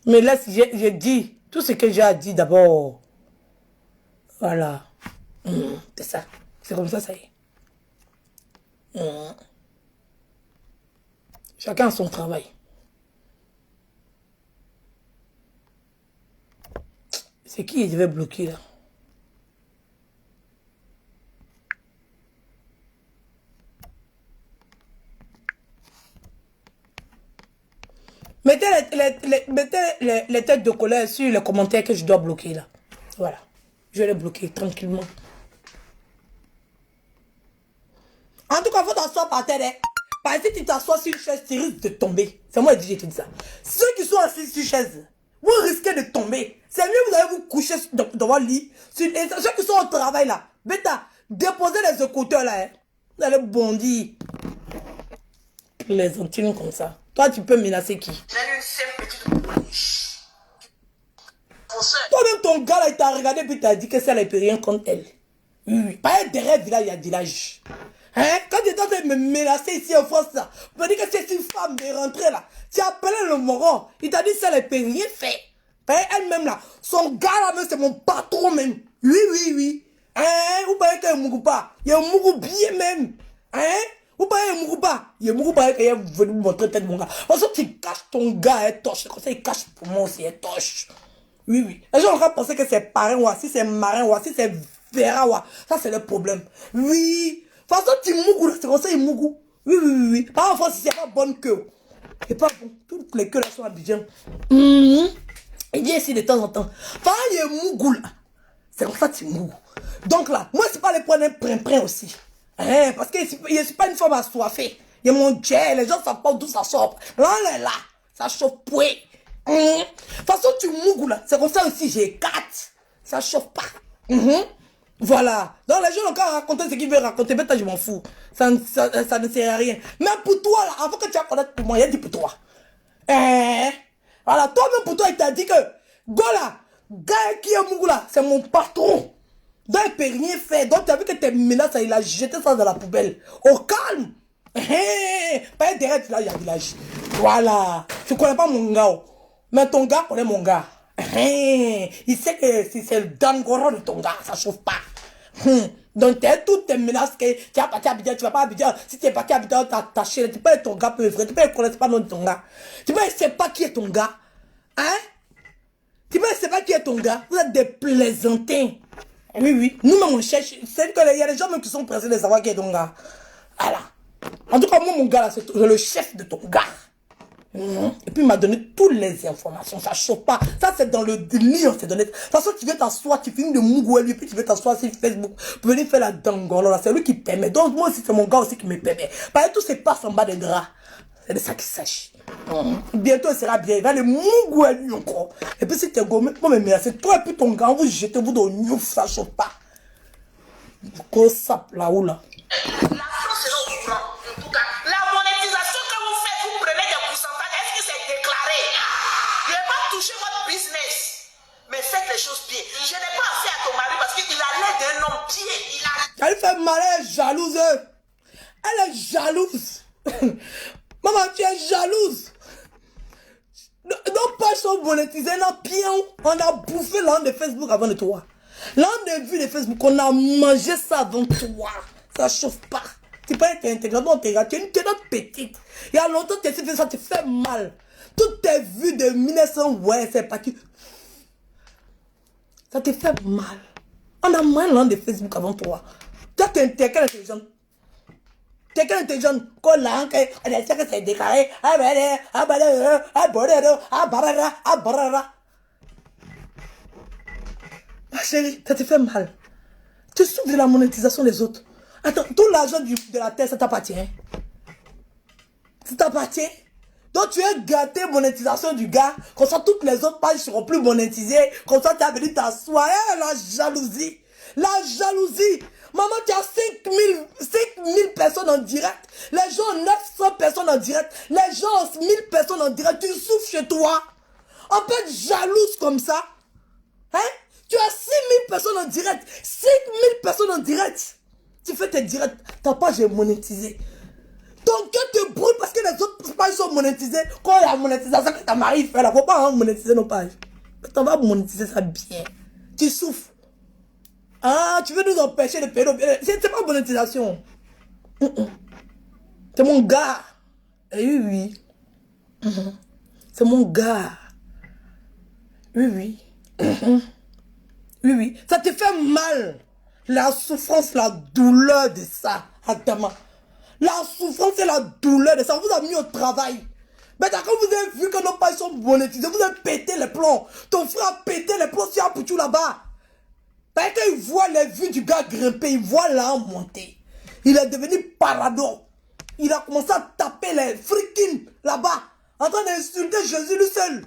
Mais là, si j'ai dit tout ce que j'ai dit d'abord. Voilà. C'est ça. C'est comme ça y est. Chacun a son travail. C'est qui je vais bloquer là? Mettez les têtes de colère sur les commentaires que je dois bloquer là. Voilà. Je vais les bloquer tranquillement. En tout cas, il faut t'asseoir par terre. Parce que si tu t'assois sur une chaise, tu risques de tomber. C'est moi qui dis ça. Ceux qui sont assis sur une chaise, vous risquez de tomber. C'est mieux que vous allez vous coucher dans votre lit. Et ceux qui sont au travail là, bêta, déposez les écouteurs là. Hein. Vous allez bondir. Les antines comme ça. Toi, tu peux menacer qui? J'ai une simple petite... Toi-même, ton gars là, il t'a regardé puis t'a dit que ça ne peut rien contre elle. Oui. Pas derrière village, il y a village. Hein? Quand tu es en train de me menacer ici en France, là, tu me dis que c'est une femme de rentrer là. Tu as appelé le moron. Il t'a dit que ça ne peut rien faire. Elle-même là, son gars là, même c'est mon patron même. Oui, oui, oui. Hein? Vous parlez qu'il y a un mougou pas. Il y a un mougou bien même. Hein? Vous parlez qu'il y a un mougou pas. Il y a un mougou pas qui est venu me montrer tête mon gars. Parce que tu caches ton gars, elle torche. Comme ça, il cache pour moi aussi, elle torche. Oui, oui. Les gens vont penser que c'est parrain ou si c'est marin ou si c'est verra ou ça c'est le problème. Oui. De toute façon, tu mougou, c'est comme ça, il mougou. Oui, oui, oui, oui. Par exemple, si c'est pas bonne queue. C'est pas bon. Toutes les queues là sont à Abidjan. Il vient ici de temps en temps. Enfin, il y a mougou là. C'est comme ça, tu mougou. Donc là, moi, c'est pas les points d'un prin aussi. Hein, parce que je suis pas une femme assoiffée. Il y a mon jet, les gens savent pas d'où ça sort. Là, on est là. Ça chauffe pouet. De toute façon, tu mougou là. C'est comme ça aussi, j'ai 4. Ça chauffe pas. Voilà. Donc les gens ont encore raconté ce qu'ils veulent raconter. Mais je m'en fous. Ça ne sert à rien. Mais pour toi, là, avant que tu vas connaître pour moi, il a dit pour toi. Voilà. Toi-même, pour toi, il t'a dit que, Gola, gars qui est mougou là, c'est mon patron. Donc il ne peut rien faire. Donc tu as vu que tes menaces, il a jeté ça dans la poubelle. Au calme. Pas derrière là, il y a village. Voilà. Tu ne connais pas mon gars. Mais ton gars connaît mon gars. Il sait que si c'est le dangoro de ton gars, ça chauffe pas. Donc, toutes tes menaces que tu vas partir à Abidjan, tu vas pas à Abidjan. Si tu es parti à Abidjan, ta chérie, tu peux être ton gars, peu vrai. Tu peux ne connaître pas le nom de ton gars. Tu peux ne sais pas qui est ton gars. Hein? Tu peux ne sais pas qui est ton gars. Vous êtes des plaisantins. Oui, oui. Nous-mêmes, on cherche. C'est qu'il y a des gens même qui sont pressés de savoir qui est ton gars. Voilà. En tout cas, moi, mon gars, là, c'est le chef de ton gars. Et puis il m'a donné toutes les informations, ça chauffe pas. Ça c'est dans le lit, on s'est donné. De toute façon, tu viens t'asseoir, tu finis de mougouer lui, puis tu viens t'asseoir sur Facebook pour venir faire la dangolo là. C'est lui qui permet. Donc moi aussi, c'est mon gars aussi qui me permet. Parce que tout se passe en bas des draps. C'est de ça qu'il s'agit. Bientôt il sera bien, il va le mougouer lui encore. Et puis si tu es gommé, moi mais c'est toi et puis ton gars, vous jetez vous dans le ça chauffe pas. Gros sap là-haut là. La France est au courant. En tout cas, la monétisation que vous faites, vous prenez des pourcentages. Est-ce que c'est déclaré? Je ne vais pas toucher votre business. Mais faites les choses bien. Je n'ai pas affaire à ton mari parce qu'il a l'air d'un homme pied. Elle fait mal, elle est jalouse. Elle est jalouse. Maman, tu es jalouse. Nos pages sont monétisées, on a bouffé l'an de Facebook avant de toi. L'an de vue de Facebook, on a mangé ça avant toi. Ça chauffe pas. Tu peux être intégré, tu es une petite. Il y a longtemps que tu fais ça, tu fais mal. Toutes tes vues de 1900, ouais, c'est parti. Ça te fait mal. On a moins l'an de Facebook avant toi. Toi, tu es quelle intelligente? Tu es quelle intelligente? Quand là, on a dit que c'est déclaré. Ma chérie, ça te fait mal. Tu souffres de la monétisation des autres. Attends, tout l'argent de la terre, ça t'appartient. Ça t'appartient. Donc tu es gâté monétisation du gars. Comme ça, toutes les autres pages seront plus monétisées. Comme ça, tu as venu t'asseoir. La jalousie. La jalousie. Maman, tu as 5000 personnes en direct. Les gens ont 900 personnes en direct. Les gens ont 1000 personnes en direct. Tu souffres chez toi. On peut être jalouse comme ça. Hein? Tu as 6000 personnes en direct. 5000 personnes en direct. Tu fais tes directs. Ta page est monétisée. Ton cœur te brûle parce que les autres pages sont monétisées. Quand la monétisation que ta mari fait là, faut pas monétiser nos pages. Mais tu vas monétiser ça bien. Tu souffres. Ah, tu veux nous empêcher de payer nos biens. C'est pas monétisation. C'est mon gars. Eh oui, oui. C'est mon gars. Oui, oui. Oui, oui. Ça te fait mal. La souffrance, la douleur de ça, Adama. La souffrance et la douleur de ça, on vous a mis au travail. Mais quand vous avez vu que nos pages sont monétisées, vous avez pété les plombs. Ton frère a pété les plombs sur Apoutou là-bas. Parce qu'il voit les vues du gars grimper, il voit là monter. Il est devenu parado. Il a commencé à taper les freaking là-bas, en train d'insulter Jésus lui seul.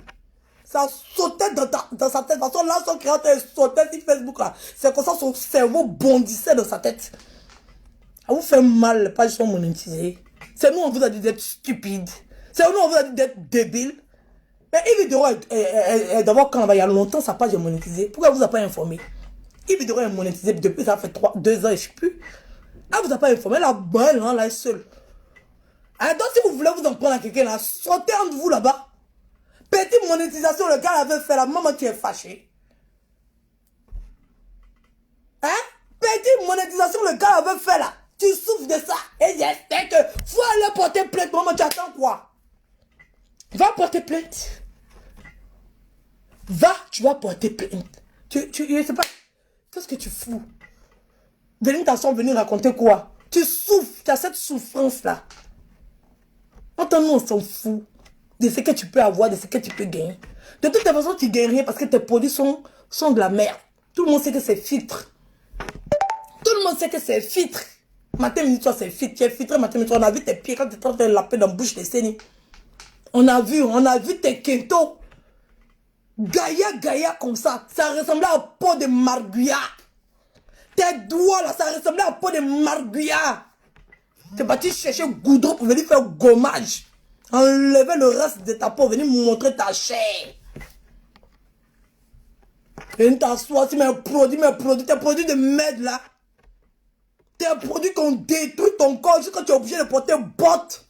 Ça sautait dans sa tête. De toute façon, là, son créateur sautait sur Facebook là. C'est comme ça son cerveau bondissait dans sa tête. Ça vous fait mal, les pages sont monétisées. C'est nous, on vous a dit d'être stupide. C'est nous, on vous a dit d'être débile. Mais Yves Dero est d'abord quand il y a longtemps, sa page est monétisée. Pourquoi elle vous a pas informé? Yves Dero est monétisé depuis, ça fait 2 ans, je ne sais plus. Elle vous a pas informé, la bonne, là, elle est seule. Donc, si vous voulez vous en prendre à quelqu'un là, sortez entre vous là-bas. Petite monétisation, le gars avait fait la maman qui est fâché. Hein? Petite monétisation, le gars avait fait là. Tu souffres de ça. Et j'espère que faut aller porter plainte. Maman, tu attends quoi? Va porter plainte. Va, tu vas porter plainte. Je sais pas. Qu'est-ce que tu fous? Venir t'asseoir, venir raconter quoi? Tu souffres, tu as cette souffrance là. Entends-nous, on s'en fout de ce que tu peux avoir, de ce que tu peux gagner. De toute façon, tu ne gagnes rien parce que tes produits sont de la merde. Tout le monde sait que c'est filtre. Tout le monde sait que c'est filtre. Matin, midi, soir, c'est filtre. Tu es filtré, matin, midi, soir. On a vu tes pieds quand tu es en train de laper dans la bouche des sénies. On a vu tes quintos. Gaïa comme ça. Ça ressemblait à peau de marguilla. Tes doigts là, ça ressemblait à peau de marguilla. Tu es parti chercher goudron pour venir faire gommage. Enlever le reste de ta peau, venir montrer ta chair. Venir t'asseoir sur mes produits, tes produits de merde là. Tes produits qu'on détruit ton corps jusqu'à ce que tu es obligé de porter bottes.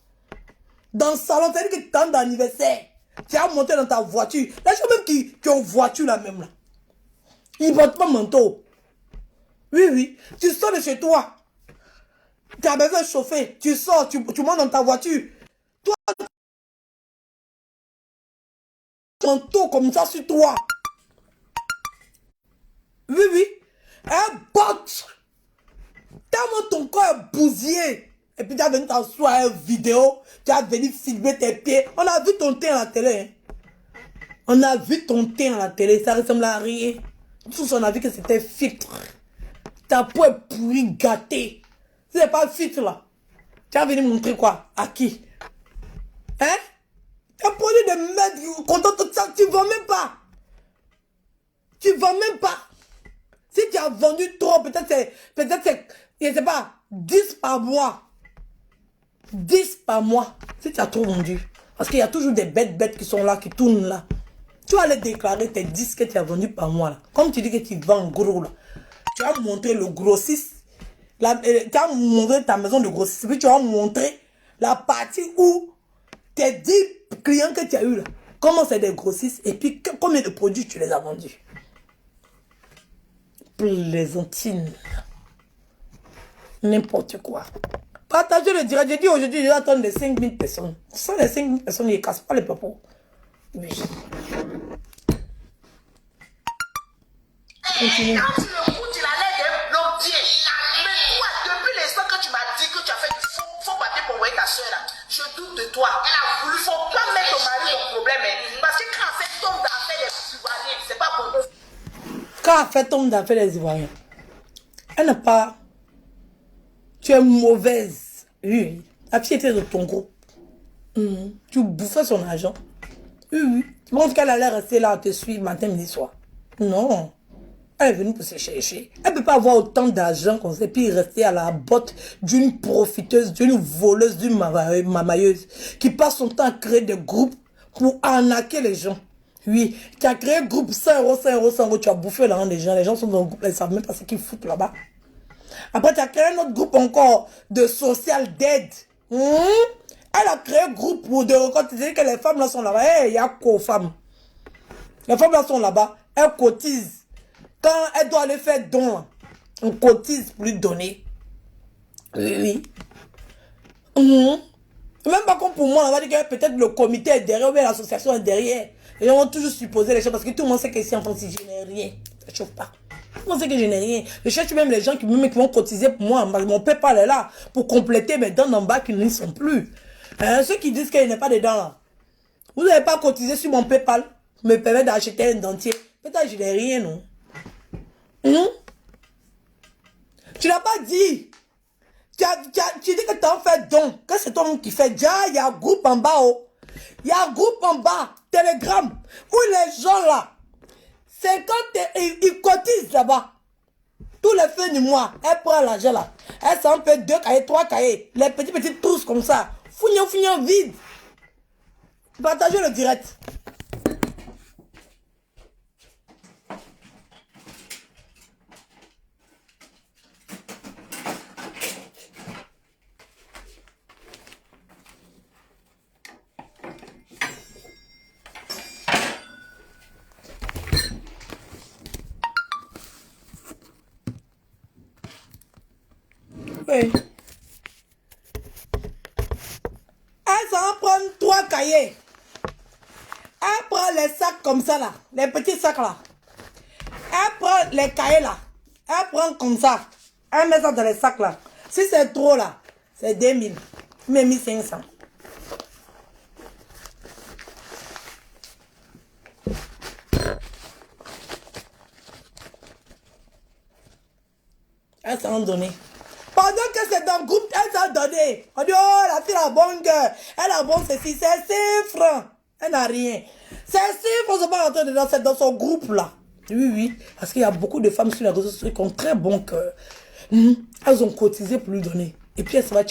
Dans le salon, c'est-à-dire que tu as d'anniversaire. Tu as monté dans ta voiture. Les gens même qui ont voiture là même là. Ils ne portent pas manteau. Oui, oui. Tu sors de chez toi. Tu as besoin de chauffer. Tu sors, tu montes dans ta voiture. Toi, manteau comme ça sur toi. Oui, oui. Un botte. Tellement ton corps est bousillé. Et puis tu as venu t'asseoir une vidéo. Tu as venu filmer tes pieds. On a vu ton teint à la télé. Hein. On a vu ton teint à la télé. Ça ressemble à rien. Tous on a vu que c'était filtre. Ta peau est pourrie, gâtée. Ce n'est pas filtre là. Tu as venu montrer quoi? À qui? Hein? Tu as produit de merde. Content tout ça. Tu ne vends même pas. Tu ne vends même pas. Si tu as vendu trop, peut-être c'est, je ne sais pas, 10 par mois. 10 par mois. Si tu as trop vendu. Parce qu'il y a toujours des bêtes qui sont là, qui tournent là. Tu vas aller déclarer tes 10 que tu as vendus par mois là. Comme tu dis que tu vends gros là. Tu vas montrer le grossiste. Tu vas montrer ta maison de grossiste. Puis tu vas montrer la partie où tes 10 clients que tu as eu là. Comment c'est des grossistes. Et puis combien de produits tu les as vendus. Plaisantine. N'importe quoi. Partagez le direct. J'ai dit aujourd'hui, je vais attendre les 5000 personnes. Ce sont les 5000 personnes, ils ne cassent pas les papos. Oui. Continue. Quand tu le goûtes, il a l'air d'un homme bien. Mais toi, depuis l'instant que tu m'as dit que tu as fait du faux papier pour envoyer ta soeur là, je doute de toi. Elle a voulu, faut pas mettre ton mari au problème. Hein, parce que quand elle fait tombe d'affaires des Ivoiriens, c'est pas bon. Quand elle fait tombe d'affaires des Ivoiriens, elle n'a pas... Tu es mauvaise. Oui. La fille était de ton groupe. Tu bouffais son argent. Oui. Tu penses qu'elle allait rester là à te suivre matin, midi, soir. Non. Elle est venue pour se chercher. Elle ne peut pas avoir autant d'argent qu'on sait, puis rester à la botte d'une profiteuse, d'une voleuse, d'une mamailleuse, qui passe son temps à créer des groupes pour arnaquer les gens. Oui, qui a créé un groupe 100 euros, 100 euros, 100 euros, tu as bouffé l'argent des gens. Les gens sont dans le groupe, ils ne savent même pas ce qu'ils foutent là-bas. Après, tu as créé un autre groupe encore de social d'aide. Elle a créé un groupe pour de record. Tu dis que les femmes là sont là-bas. Il y a quoi aux femmes? Les femmes là sont là-bas. Elles cotisent. Quand elle doit aller faire don, on cotise pour lui donner. Oui. Même pas comme pour moi, on va dire que peut-être le comité est derrière, ou l'association est derrière. Les gens vont toujours supposer les choses parce que tout le monde sait qu'ici en France, je n'ai rien. Ça ne chauffe pas. Tout le monde sait que je n'ai rien. Je cherche même les gens qui vont cotiser pour moi. Mon PayPal est là pour compléter mes dents en bas qui n'y sont plus. Ceux qui disent qu'il n'y a pas de dents là. Vous n'avez pas cotisé sur mon PayPal me permet d'acheter un dentier. Peut-être que je n'ai rien, non? Tu n'as pas dit. Tu dis que tu en fais don. Que c'est toi qui fais. Déjà, il y a un groupe en bas. Il y a un groupe en bas. Telegram. Où les gens là. C'est quand ils cotisent là-bas. Tous les fins du mois. Elle prend l'argent là. Elle s'en fait 2 cahiers, 3 cahiers. Les petites trousses comme ça. Fouignon vide. Partagez le direct. Oui. Elle s'en prend 3 cahiers. Elle prend les sacs comme ça là. Les petits sacs là. Elle prend les cahiers là. Elle prend comme ça. Elle met ça dans les sacs là. Si c'est trop là, c'est 2000. Mais 1500. Elle s'en donné. Pendant que c'est dans le groupe, elle s'en donné. On dit, oh, la fille a bon cœur. Elle a bon ceci, c'est 6 francs. Elle n'a rien. C'est 6 francs, c'est pas rentrer dedans, c'est dans son groupe là. Oui. Parce qu'il y a beaucoup de femmes sur les réseaux sociaux qui ont très bon cœur. Elles ont cotisé pour lui donner. Et puis elle se va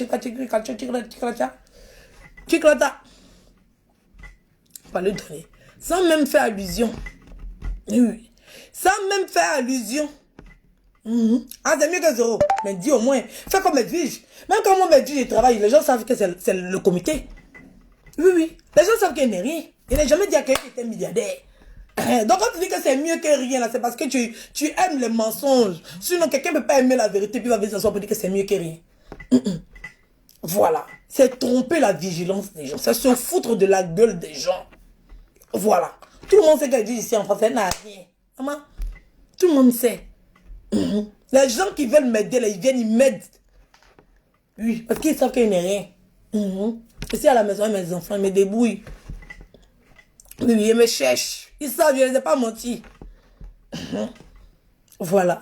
pas lui donner. Sans même faire allusion. Oui. Sans même faire allusion. Ah, c'est mieux que 0. Mais dis au moins, fais comme Edwige. Même quand moi, Edwige, je travaille, les gens savent que c'est le comité. Oui. Les gens savent qu'il n'y a rien. Il n'a jamais dit à quelqu'un qui était milliardaire. Donc quand tu dis que c'est mieux que rien, là, c'est parce que tu aimes les mensonges. Sinon, quelqu'un ne peut pas aimer la vérité, puis il va venir s'asseoir pour dire que c'est mieux que rien. Voilà. C'est tromper la vigilance des gens. C'est se foutre de la gueule des gens. Voilà. Tout le monde sait qu'elle dit ici en français, elle n'a rien. Maman, tout le monde sait. Les gens qui veulent m'aider, là, ils viennent, ils m'aident. Oui, parce qu'ils savent qu'il n'y a rien. Ici à la maison, mes enfants, ils me débrouillent. Oui, ils me cherchent. Ils savent, je ne les ai pas menti. Voilà.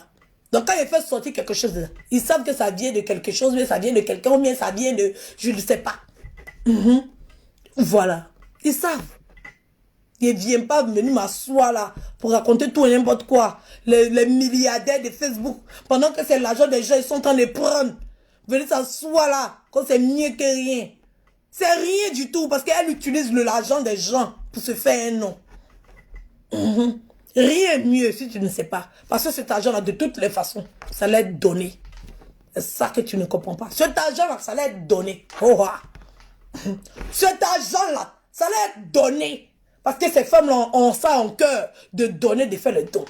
Donc quand ils font sortir quelque chose, ils savent que ça vient de quelque chose, mais ça vient de quelqu'un, ou bien ça vient de... Je ne sais pas. Voilà. Ils savent. Ils ne viennent pas venir m'asseoir là pour raconter tout et n'importe quoi. Les milliardaires de Facebook, pendant que c'est l'argent des gens, ils sont en train de prendre. Venez s'asseoir là, quand c'est mieux que rien. C'est rien du tout, parce qu'elle utilise l'argent des gens pour se faire un nom. Rien mieux si tu ne sais pas. Parce que cet argent-là, de toutes les façons, ça allait être donné. C'est ça que tu ne comprends pas. Cet argent-là, ça allait être donné. Oh, ah. Cet argent-là, ça allait être donné. Parce que ces femmes-là ont ça en cœur de donner, de faire le don.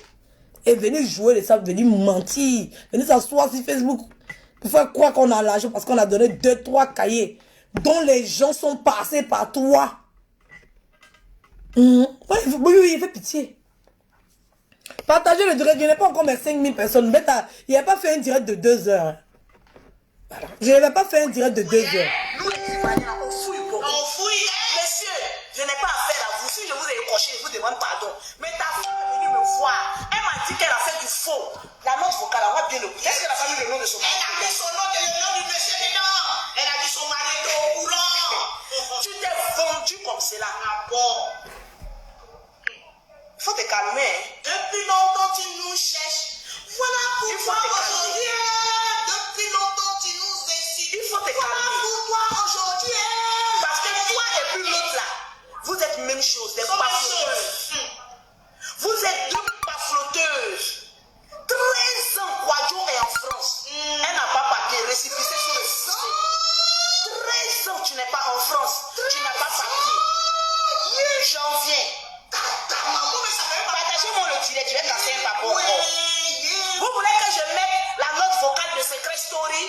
Et venir jouer de ça, venir mentir, venir s'asseoir sur Facebook pour faire croire qu'on a l'argent parce qu'on a donné 2-3 cahiers dont les gens sont passés par toi. Oui, il fait pitié. Partagez le direct. Je n'ai pas encore mes 5000 personnes. Mais il n'a pas fait un direct de 2 heures. Voilà. Je n'avais pas fait un direct de 2 heures. Nous, les Ivoiriens, on fouille beaucoup. On fouille. Messieurs, je n'ai pas affaire à vous. Si je vous ai écorché, je vous demande pardon. Mais ta femme est venue me voir. Elle m'a dit qu'elle a fait du faux. La note vocale, on va bien le couper. Est-ce qu'elle a pas mis le nom de son mari? Elle a mis son nom et le nom du monsieur dedans. Elle a dit son mari était au courant. Tu t'es vendu comme cela. Ah bon? Il faut te calmer. Depuis longtemps, tu nous cherches. Voilà pourquoi aujourd'hui, depuis longtemps, tu nous incites. Il faut te calmer. Voilà pourquoi aujourd'hui. Parce que toi et puis l'autre là, vous êtes même chose, des baflotteuses. Vous êtes deux baflotteuses. 13 ans, Guadio est en France. Elle n'a pas papier, récépissé sur le système. 13 ans, tu n'es pas en France. Tu n'as pas papier. J'en viens. Partagez-moi le direct, je vais casser un papier. Vous voulez que je mette la note vocale de Secret Story,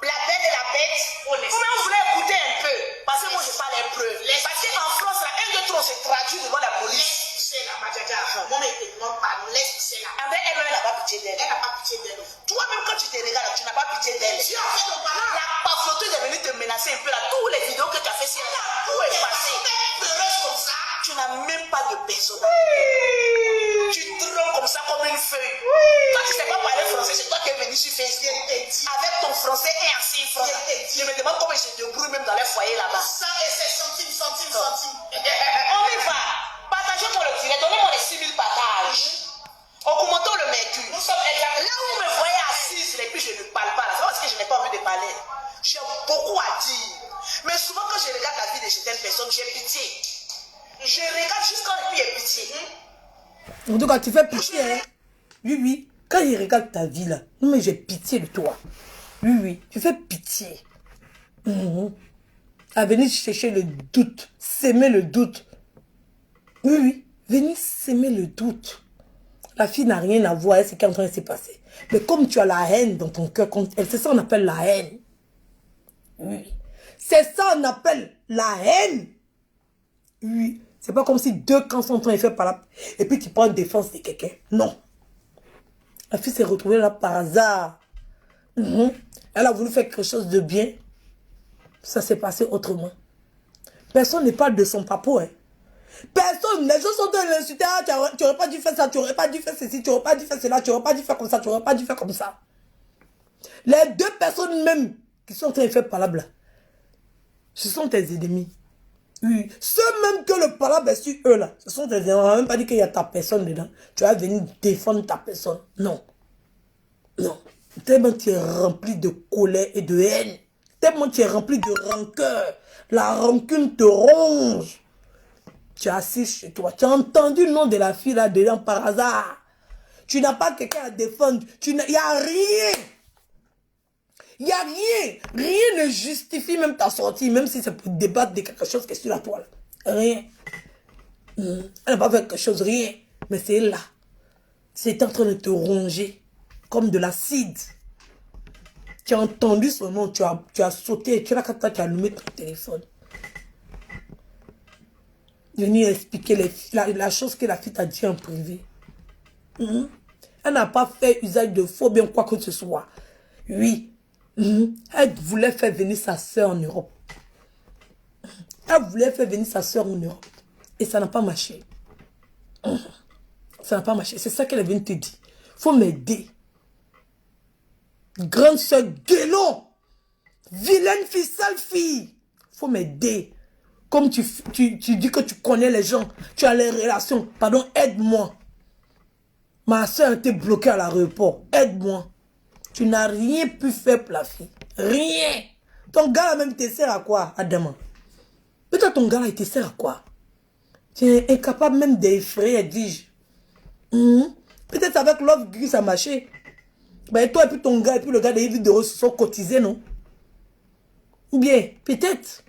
la belle et la bête? Vous voulez écouter un peu? Parce que moi je parle un peu. Parce qu'en France, là, 1, 2, 3 se traduit devant la police. Laisse pousser là, Madjaja. Moi, je ne te demande pas, laisse pousser là. Elle n'a pas pitié d'elle. Elle n'a pas pitié d'elle. Toi-même, quand tu te regardes, tu n'as pas pitié d'elle. Tu as fait ton malade. La paflotteuse est venue te menacer un peu là. Tous les vidéos que tu as fait, c'est là. Tout est passé. Comme ça. Tu n'as même pas de personnalité. Tu trembles comme ça comme une feuille. Quand tu ne sais pas parler français, c'est toi qui es venu sur Facebook. Avec ton français et ancien français. Je me demande comment je te débrouille même dans les foyers là-bas. 100 et 7 centimes. On y va. Partagez-moi le direct. Donnez-moi les 6000 partages. Augmentons le mercure. Nous sommes exactement là où vous me voyez assise et puis je ne parle pas là. C'est parce que je n'ai pas envie de parler. J'ai beaucoup à dire. Mais souvent quand je regarde la vie de certaines personnes, j'ai pitié. Je regarde juste quand il y a pitié. En tout cas, tu fais pitié, hein? Oui. Quand il regarde ta vie, là, non, mais j'ai pitié de toi. Oui, tu fais pitié. À venir chercher le doute, s'aimer le doute. Oui, venir s'aimer le doute. La fille n'a rien à voir avec ce qui est en train de se passer. Mais comme tu as la haine dans ton cœur contre elle, c'est ça qu'on appelle la haine. Oui. C'est ça qu'on appelle la haine. Oui. C'est pas comme si deux camps sont en train de faire par là. Et puis tu prends défense de quelqu'un. Non. La fille s'est retrouvée là par hasard. Elle a voulu faire quelque chose de bien. Ça s'est passé autrement. Personne ne parle de son papa. Hein. Personne. Les gens sont en train de l'insulter. Ah, tu n'aurais pas dû faire ça. Tu n'aurais pas dû faire ceci. Tu n'aurais pas dû faire cela. Tu n'aurais pas dû faire comme ça. Tu n'aurais pas dû faire comme ça. Les deux personnes même qui sont en train de faire palabre là, ce sont tes ennemis. Oui. Ceux même que le palabre est sur eux là, ce sont tes ennemis. On n'a même pas dit qu'il y a ta personne dedans. Tu vas venir défendre ta personne. Non. Non. Tellement tu es rempli de colère et de haine. Tellement tu es rempli de rancœur. La rancune te ronge. Tu es assis chez toi. Tu as entendu le nom de la fille là dedans par hasard. Tu n'as pas quelqu'un à défendre. Il n'y a rien. Il n'y a rien. Rien ne justifie même ta sortie. Même si c'est pour débattre de quelque chose qui est sur la toile. Rien. Elle n'a pas fait quelque chose, rien. Mais c'est là. C'est en train de te ronger comme de l'acide. Tu as entendu son nom, tu as sauté, tu as allumé ton téléphone. Venir expliquer la chose que la fille t'a dit en privé. Elle n'a pas fait usage de faux, bien quoi que ce soit. Oui. Elle voulait faire venir sa soeur en Europe. Elle voulait faire venir sa soeur en Europe. Et ça n'a pas marché. Ça n'a pas marché. C'est ça qu'elle est venue te dire. Il faut m'aider. Grande soeur guénon. Vilaine fille, sale fille. Il faut m'aider. Comme tu dis que tu connais les gens. Tu as les relations. Pardon, aide-moi. Ma soeur était bloquée à l'aéroport. Aide-moi. Tu n'as rien pu faire pour la fille. Rien. Ton gars là même te sert à quoi, Adama? Peut-être ton gars là il te sert à quoi? Tu es incapable même d'effrayer, dis-je. Peut-être avec Love Gris ça a marché. Ben toi et puis ton gars et puis le gars des vidéos se sont cotisés, non? Ou bien, peut-être.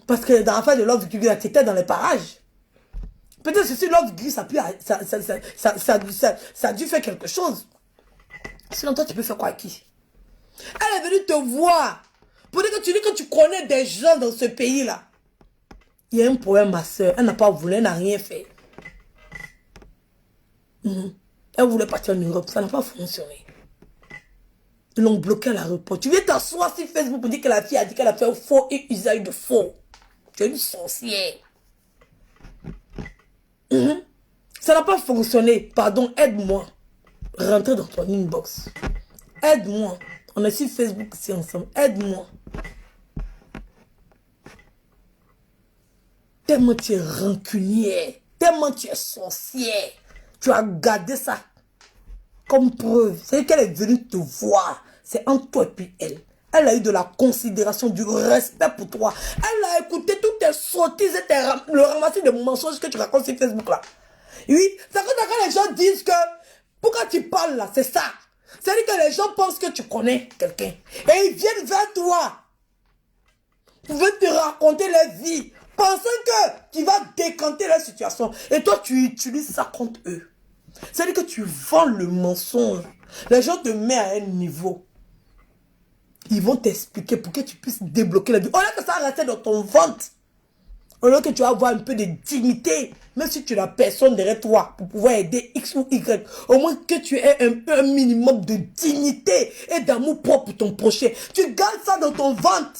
Parce que dans l'affaire de Love Gris, tu étais dans les parages. Peut-être que si Love Gris ça a dû faire quelque chose. Sinon toi tu peux faire quoi à qui? Elle est venue te voir. Pour dire que tu dis que tu connais des gens dans ce pays-là. Il y a un problème, ma soeur. Elle n'a pas voulu, elle n'a rien fait. Elle voulait partir en Europe, ça n'a pas fonctionné. Ils l'ont bloqué à l'aéroport. Tu viens t'asseoir sur Facebook pour dire que la fille a dit qu'elle a fait faux et usage de faux. Tu es une sorcière. Ça n'a pas fonctionné. Pardon, aide-moi. Rentre dans ton inbox. Aide-moi. On est sur Facebook ici ensemble. Aide-moi. Tellement tu es rancunière. Tellement tu es sorcière. Tu as gardé ça comme preuve. C'est qu'elle est venue te voir. C'est entre toi et puis elle. Elle a eu de la considération, du respect pour toi. Elle a écouté toutes tes sottises et le ramassis de mensonges que tu racontes sur Facebook là. Oui, c'est quand les gens disent que pourquoi tu parles là, c'est ça. C'est-à-dire que les gens pensent que tu connais quelqu'un. Et ils viennent vers toi. Ils veulent te raconter leur vie. Pensant que tu vas décanter la situation. Et toi, tu utilises ça contre eux. C'est-à-dire que tu vends le mensonge. Les gens te mettent à un niveau. Ils vont t'expliquer pour que tu puisses débloquer la vie. Au lieu que ça reste dans ton ventre. Au lieu que tu vas avoir un peu de dignité. Même si tu n'as personne derrière toi pour pouvoir aider X ou Y. Au moins que tu aies un minimum de dignité et d'amour propre pour ton prochain. Tu gardes ça dans ton ventre.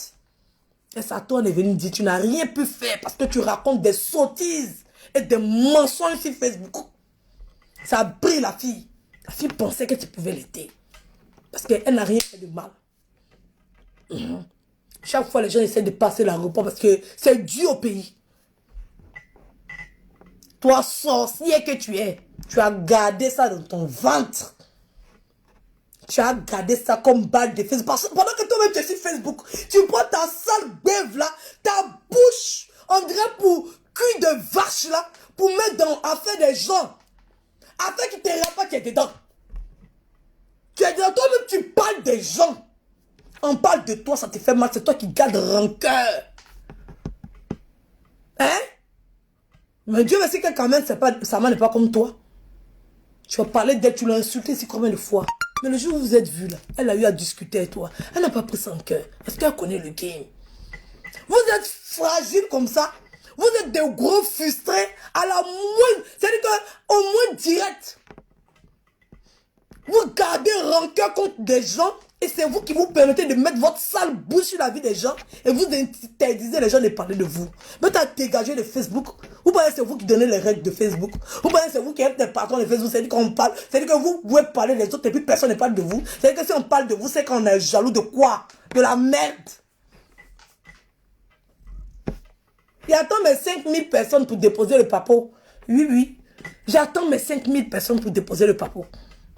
Et Satan est venu dire, tu n'as rien pu faire parce que tu racontes des sottises et des mensonges sur Facebook. Ça a pris la fille. La fille pensait que tu pouvais l'aider. Parce qu'elle n'a rien fait de mal. Chaque fois, les gens essaient de passer l'aéroport parce que c'est dû au pays. Toi, sorcier que tu es, tu as gardé ça dans ton ventre. Tu as gardé ça comme balle de Facebook. Parce que pendant que toi-même tu es sur Facebook, tu prends ta sale bève là, ta bouche, on dirait pour cul de vache là, pour mettre dans affaire des gens. Afin qu'ils ne te rappellent pas que tu es dedans. Tu es dedans, toi-même tu parles des gens. On parle de toi, ça te fait mal, c'est toi qui gardes rancœur. Hein? Mais Dieu merci que quand même, sa main n'est pas comme toi. Tu as parlé d'elle, tu l'as insultée ici combien de fois? Mais le jour où vous êtes vus là, elle a eu à discuter avec toi. Elle n'a pas pris ça en cœur. Est-ce qu'elle connaît le game? Vous êtes fragile comme ça. Vous êtes des gros frustrés à la moindre. C'est-à-dire qu'au moins direct. Vous gardez rancœur contre des gens. Et c'est vous qui vous permettez de mettre votre sale bouche sur la vie des gens. Et vous interdisez les gens de parler de vous. Mais tu as dégagé de Facebook. Vous pensez que c'est vous qui donnez les règles de Facebook. Vous pensez que c'est vous qui êtes des patrons de Facebook. C'est-à-dire qu'on parle. C'est-à-dire que vous pouvez parler des autres et puis personne ne parle de vous. C'est-à-dire que si on parle de vous, c'est qu'on est jaloux de quoi? De la merde. J'attends mes 5000 personnes pour déposer le papo. Oui, oui. J'attends mes 5000 personnes pour déposer le papo.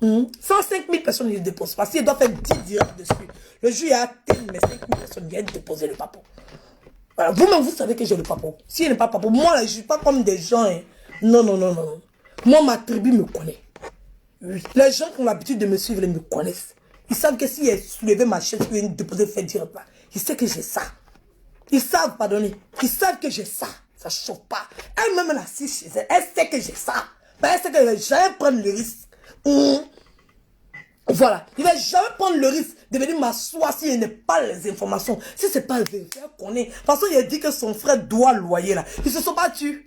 105 000 personnes ne le déposent pas. Si elle doit faire 10 directs dessus, le jour il y a mes 5 000 personnes viennent déposer le papo. Voilà. Vous-même, vous savez que j'ai le papo. Si elle n'est pas papo, moi, là, je ne suis pas comme des gens. Hein. Non, non, non, non. Moi, ma tribu me connaît. Oui. Les gens qui ont l'habitude de me suivre, ils me connaissent. Ils savent que si elle soulevait ma chaise, ils déposer, faire direct là. Ils savent que j'ai ça. Ils savent, pardonnez. Ils savent que j'ai ça. Ça chauffe pas. Elle-même, elle assise chez elle. Elle sait que j'ai ça. Mais elle sait qu'elle ne va jamais prendre le risque. Voilà. Il ne va jamais prendre le risque de venir m'asseoir s'il n'a pas les informations. Si ce n'est pas vérifié, elle connaît. De toute façon, il a dit que son frère doit loyer là. Ils se sont battus.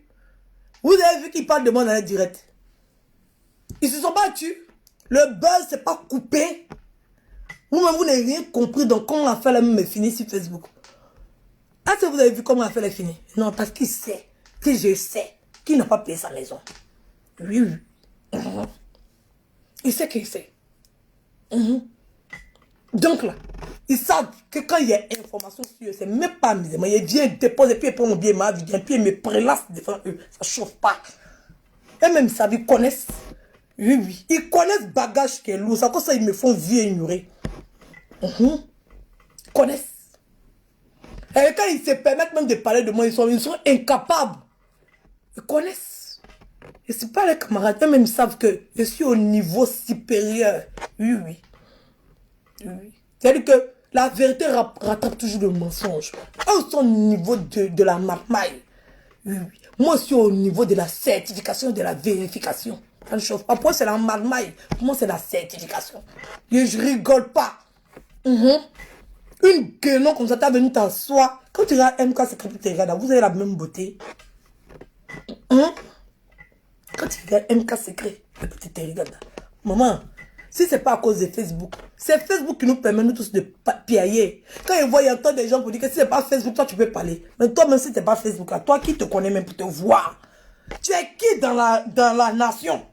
Vous avez vu qu'il parle de moi dans la direct. Ils se sont battus. Le buzz s'est pas coupé. Vous-même, vous n'avez rien compris dans comment l'affaire est finie sur Facebook. Est-ce que vous avez vu comment l'affaire est finie? Non, parce qu'il sait que je sais qu'il n'a pas payé sa maison. Oui, oui. Il sait qu'il sait. Donc là, ils savent que quand il y a information sur eux, c'est même pas amusement. Il vient, il dépose et puis il prend mon billet, ma vie, et puis il me prélasse devant eux. Ça chauffe pas. Et même ils savent, ils connaissent. Oui, oui. Ils connaissent bagage qui est lourd. C'est comme ça ils me font vieux et ignorer. Ils connaissent. Et quand ils se permettent même de parler de moi, ils sont incapables. Ils connaissent. Et c'est pas les camarades, eux-mêmes ils savent que je suis au niveau supérieur. Oui, oui. Oui. C'est-à-dire que la vérité rattrape toujours le mensonge. Eux sont au niveau de la marmaille. Oui, oui. Moi, je suis au niveau de la certification, de la vérification. Ça ne chauffe pas. Pour moi, c'est la marmaille. Pour moi, c'est la certification. Et je rigole pas. Une gueulon comme ça, t'as venu t'asseoir. Quand tu regardes MK Secret, tu regardes, vous avez la même beauté. Quand tu regardes MK Secret, tu te regardes. Maman, si c'est pas à cause de Facebook, c'est Facebook qui nous permet nous tous de piailler. Quand ils voient, il y a tant de gens pour dire que si c'est pas Facebook, toi tu peux parler. Mais toi même si c'est pas Facebook, là, toi qui te connais même pour te voir. Tu es qui dans la nation?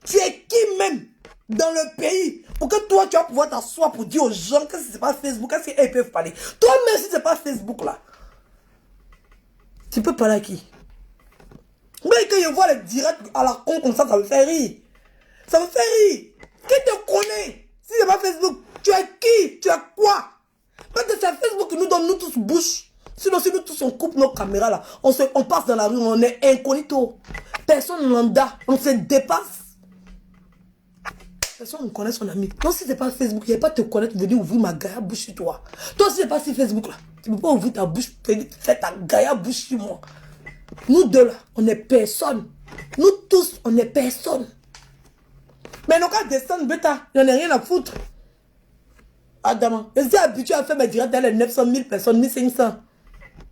Tu es qui même dans le pays? Pour que toi tu vas pouvoir t'asseoir pour dire aux gens que si c'est pas Facebook, qu'est-ce qu'ils peuvent parler? Toi même si c'est pas Facebook là, tu peux parler à qui? Mais quand je vois les directs à la con comme ça me fait rire. Ça me fait rire. Qui te connaît? Si c'est pas Facebook, tu es qui? Tu es quoi? Parce que c'est Facebook qui nous donne nous tous bouche. Sinon, si nous tous on coupe nos caméras là, on passe dans la rue, on est incognito. Personne lambda, on se dépasse. Personne ne connaît son ami. Donc si c'est pas Facebook, il n'y a pas te connaître, venir ouvrir ma gaïa bouche sur toi. Toi, si c'est pas sur Facebook là, tu ne peux pas ouvrir ta bouche, faire ta gaïa bouche sur moi. Nous deux là, on est personne. Nous tous, on est personne. Mais nos cas descendent, bêta, il n'y en a rien à foutre. Adam, je suis habitué à faire mes directs dans les 900 000 personnes, 1500.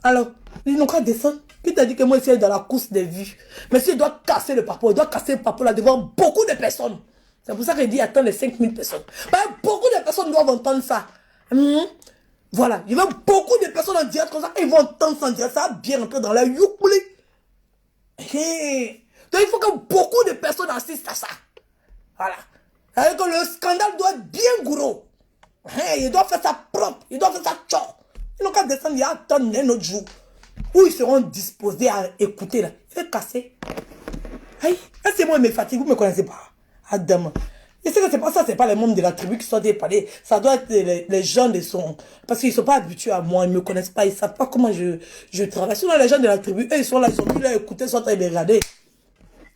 Alors, ils n'ont qu'à descendre. Qui t'a dit que moi, je suis dans la course des vues? Mais si je dois casser le papo, je dois casser le papo là devant beaucoup de personnes. C'est pour ça qu'il dit attends les 5000 personnes. Mais beaucoup de personnes doivent entendre ça. Voilà, il y a beaucoup de personnes en direct comme ça, ils vont entendre ça en direct, ça va bien rentrer dans la youpli. Donc il faut que beaucoup de personnes assistent à ça. Voilà. C'est-à-dire que le scandale doit être bien gros. Il doit faire ça propre, il doit faire ça tchor. Ils n'ont qu'à descendre, il y a attendre un autre jour où ils seront disposés à écouter là. Il est cassé. Aïe, c'est moi, mes fatigues, vous ne me connaissez pas. Adam. Et c'est que c'est pas ça, c'est pas les membres de la tribu qui sont parlés. Ça doit être les gens de son. Parce qu'ils ne sont pas habitués à moi, ils ne me connaissent pas, ils ne savent pas comment je travaille. Sinon, les gens de la tribu, eux, ils sont là, ils sont plus là, écouter, ils sont en train de me regarder.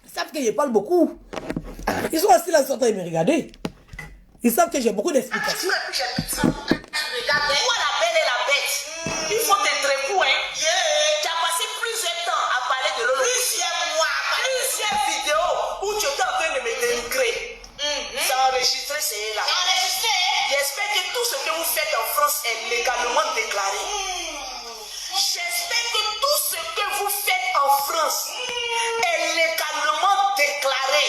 Ils savent que je parle beaucoup. Ils sont assis là, ils sont en train de me regarder. Ils savent que j'ai beaucoup d'explications. Regarde, moi la belle et la bête. Il faut être fou, hein. Tu as passé plusieurs temps à parler de Lolo. Plusieurs vidéos où tu étais en train de me dénigrer. Ça a enregistré, c'est là. J'espère que tout ce que vous faites en France est légalement déclaré. J'espère que tout ce que vous faites en France est légalement déclaré.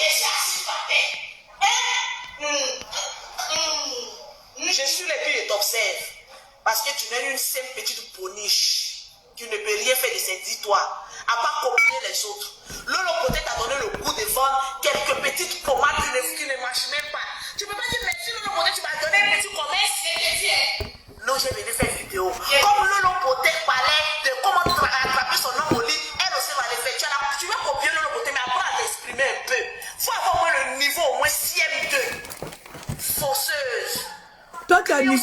Je suis là et puis je t'observe. Parce que tu n'es une simple petite poniche qui ne peut rien faire de cette histoire, à part copier les autres. Lolo peut-être t'a donné le goût de vendre quelques petites pommades qui ne marchent même pas. Tu peux pas dire merci Lolo peut-être tu m'as donné un petit commerce. Non, j'ai venu faire vidéo. Comme Lolo peut-être parlait de comment attraper son homme au lit, elle aussi va le faire. Tu vas copier Lolo peut-être, mais apprends à t'exprimer un peu. Faut avoir au moins le niveau, au moins CM2. Fosseuse. Toi, tu as mis...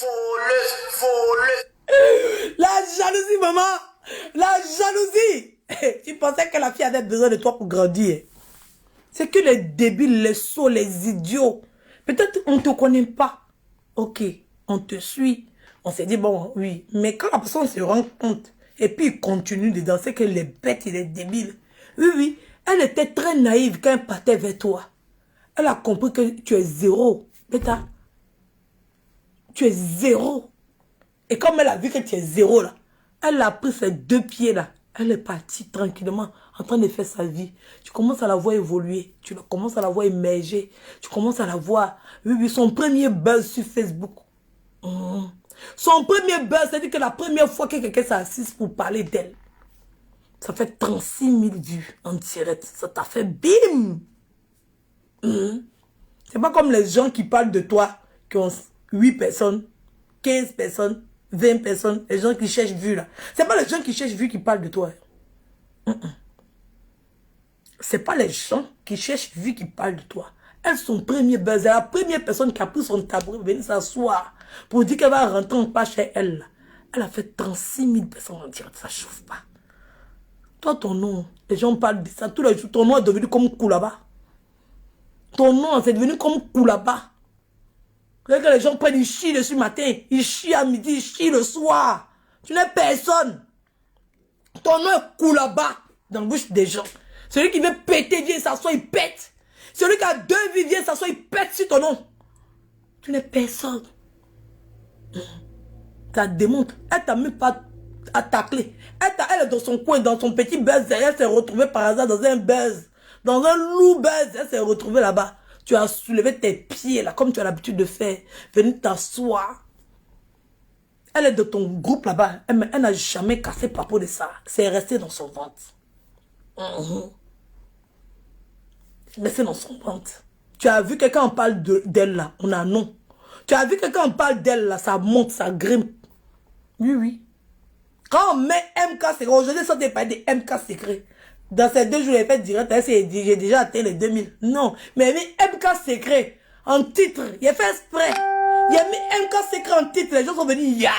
Voleuse. La jalousie, maman. La jalousie. Tu pensais que la fille avait besoin de toi pour grandir. C'est que les débiles, les sots, les idiots. Peut-être on ne te connaît pas. Ok, on te suit. On s'est dit, bon, oui. Mais quand la personne se rend compte, Et puis il continue de danser que les bêtes, il est débile. Oui, oui. Elle était très naïve quand elle partait vers toi. Elle a compris que tu es zéro. Bêta. Tu es zéro. Et comme elle a vu que tu es zéro là, elle a pris ses 2 pieds là. Elle est partie tranquillement en train de faire sa vie. Tu commences à la voir évoluer. Tu commences à la voir émerger. Tu commences à la voir. Oui, oui, son premier buzz sur Facebook. Son premier buzz, c'est-à-dire que la première fois que quelqu'un s'assise pour parler d'elle, ça fait 36 000 vues en direct. Ça t'a fait bim. C'est pas comme les gens qui parlent de toi, qui ont 8 personnes, 15 personnes, 20 personnes, les gens qui cherchent vues là. C'est pas les gens qui cherchent vues qui parlent de toi. C'est pas les gens qui cherchent vues qui parlent de toi. Elle, son premier buzz, la première personne qui a pris son tabouret, venir s'asseoir pour dire qu'elle va rentrer en pas chez elle là. Elle a fait 36 000 personnes en direct, ça chauffe pas. Toi, ton nom, les gens parlent de ça tous les jours. Ton nom est devenu comme Koulaba. Ton nom, c'est devenu comme Koulaba. Que les gens prennent, ils chient dessus le matin, ils chient à midi, ils chient le soir. Tu n'es personne. Ton nom est Koulaba dans la bouche des gens. Celui qui veut péter, vient s'asseoir, il pète. Celui qui a 2 vies, vient s'asseoir, il pète sur ton nom. Tu n'es personne. Ça démontre. Elle t'a même pas attaqué. Elle est dans son coin, dans son petit buzz. Elle s'est retrouvée par hasard dans un buzz. Dans un loup buzz. Elle s'est retrouvée là-bas. Tu as soulevé tes pieds là, comme tu as l'habitude de faire. Venir t'asseoir. Elle est de ton groupe là-bas. Elle n'a jamais cassé papo de ça. C'est resté dans son ventre. Resté dans son ventre. Tu as vu quelqu'un en parle d'elle là. On a non. Tu as vu quelqu'un en parle d'elle là. Ça monte, ça grimpe. Oui, oui. Quand on met MK Secret, aujourd'hui, ça n'est pas des MK Secret. Dans ces 2 jours, j'ai fait direct, j'ai déjà atteint les 2000. Non, mais il a mis MK Secret en titre. Il a fait exprès. Il a mis MK Secret en titre. Les gens sont venus, ya.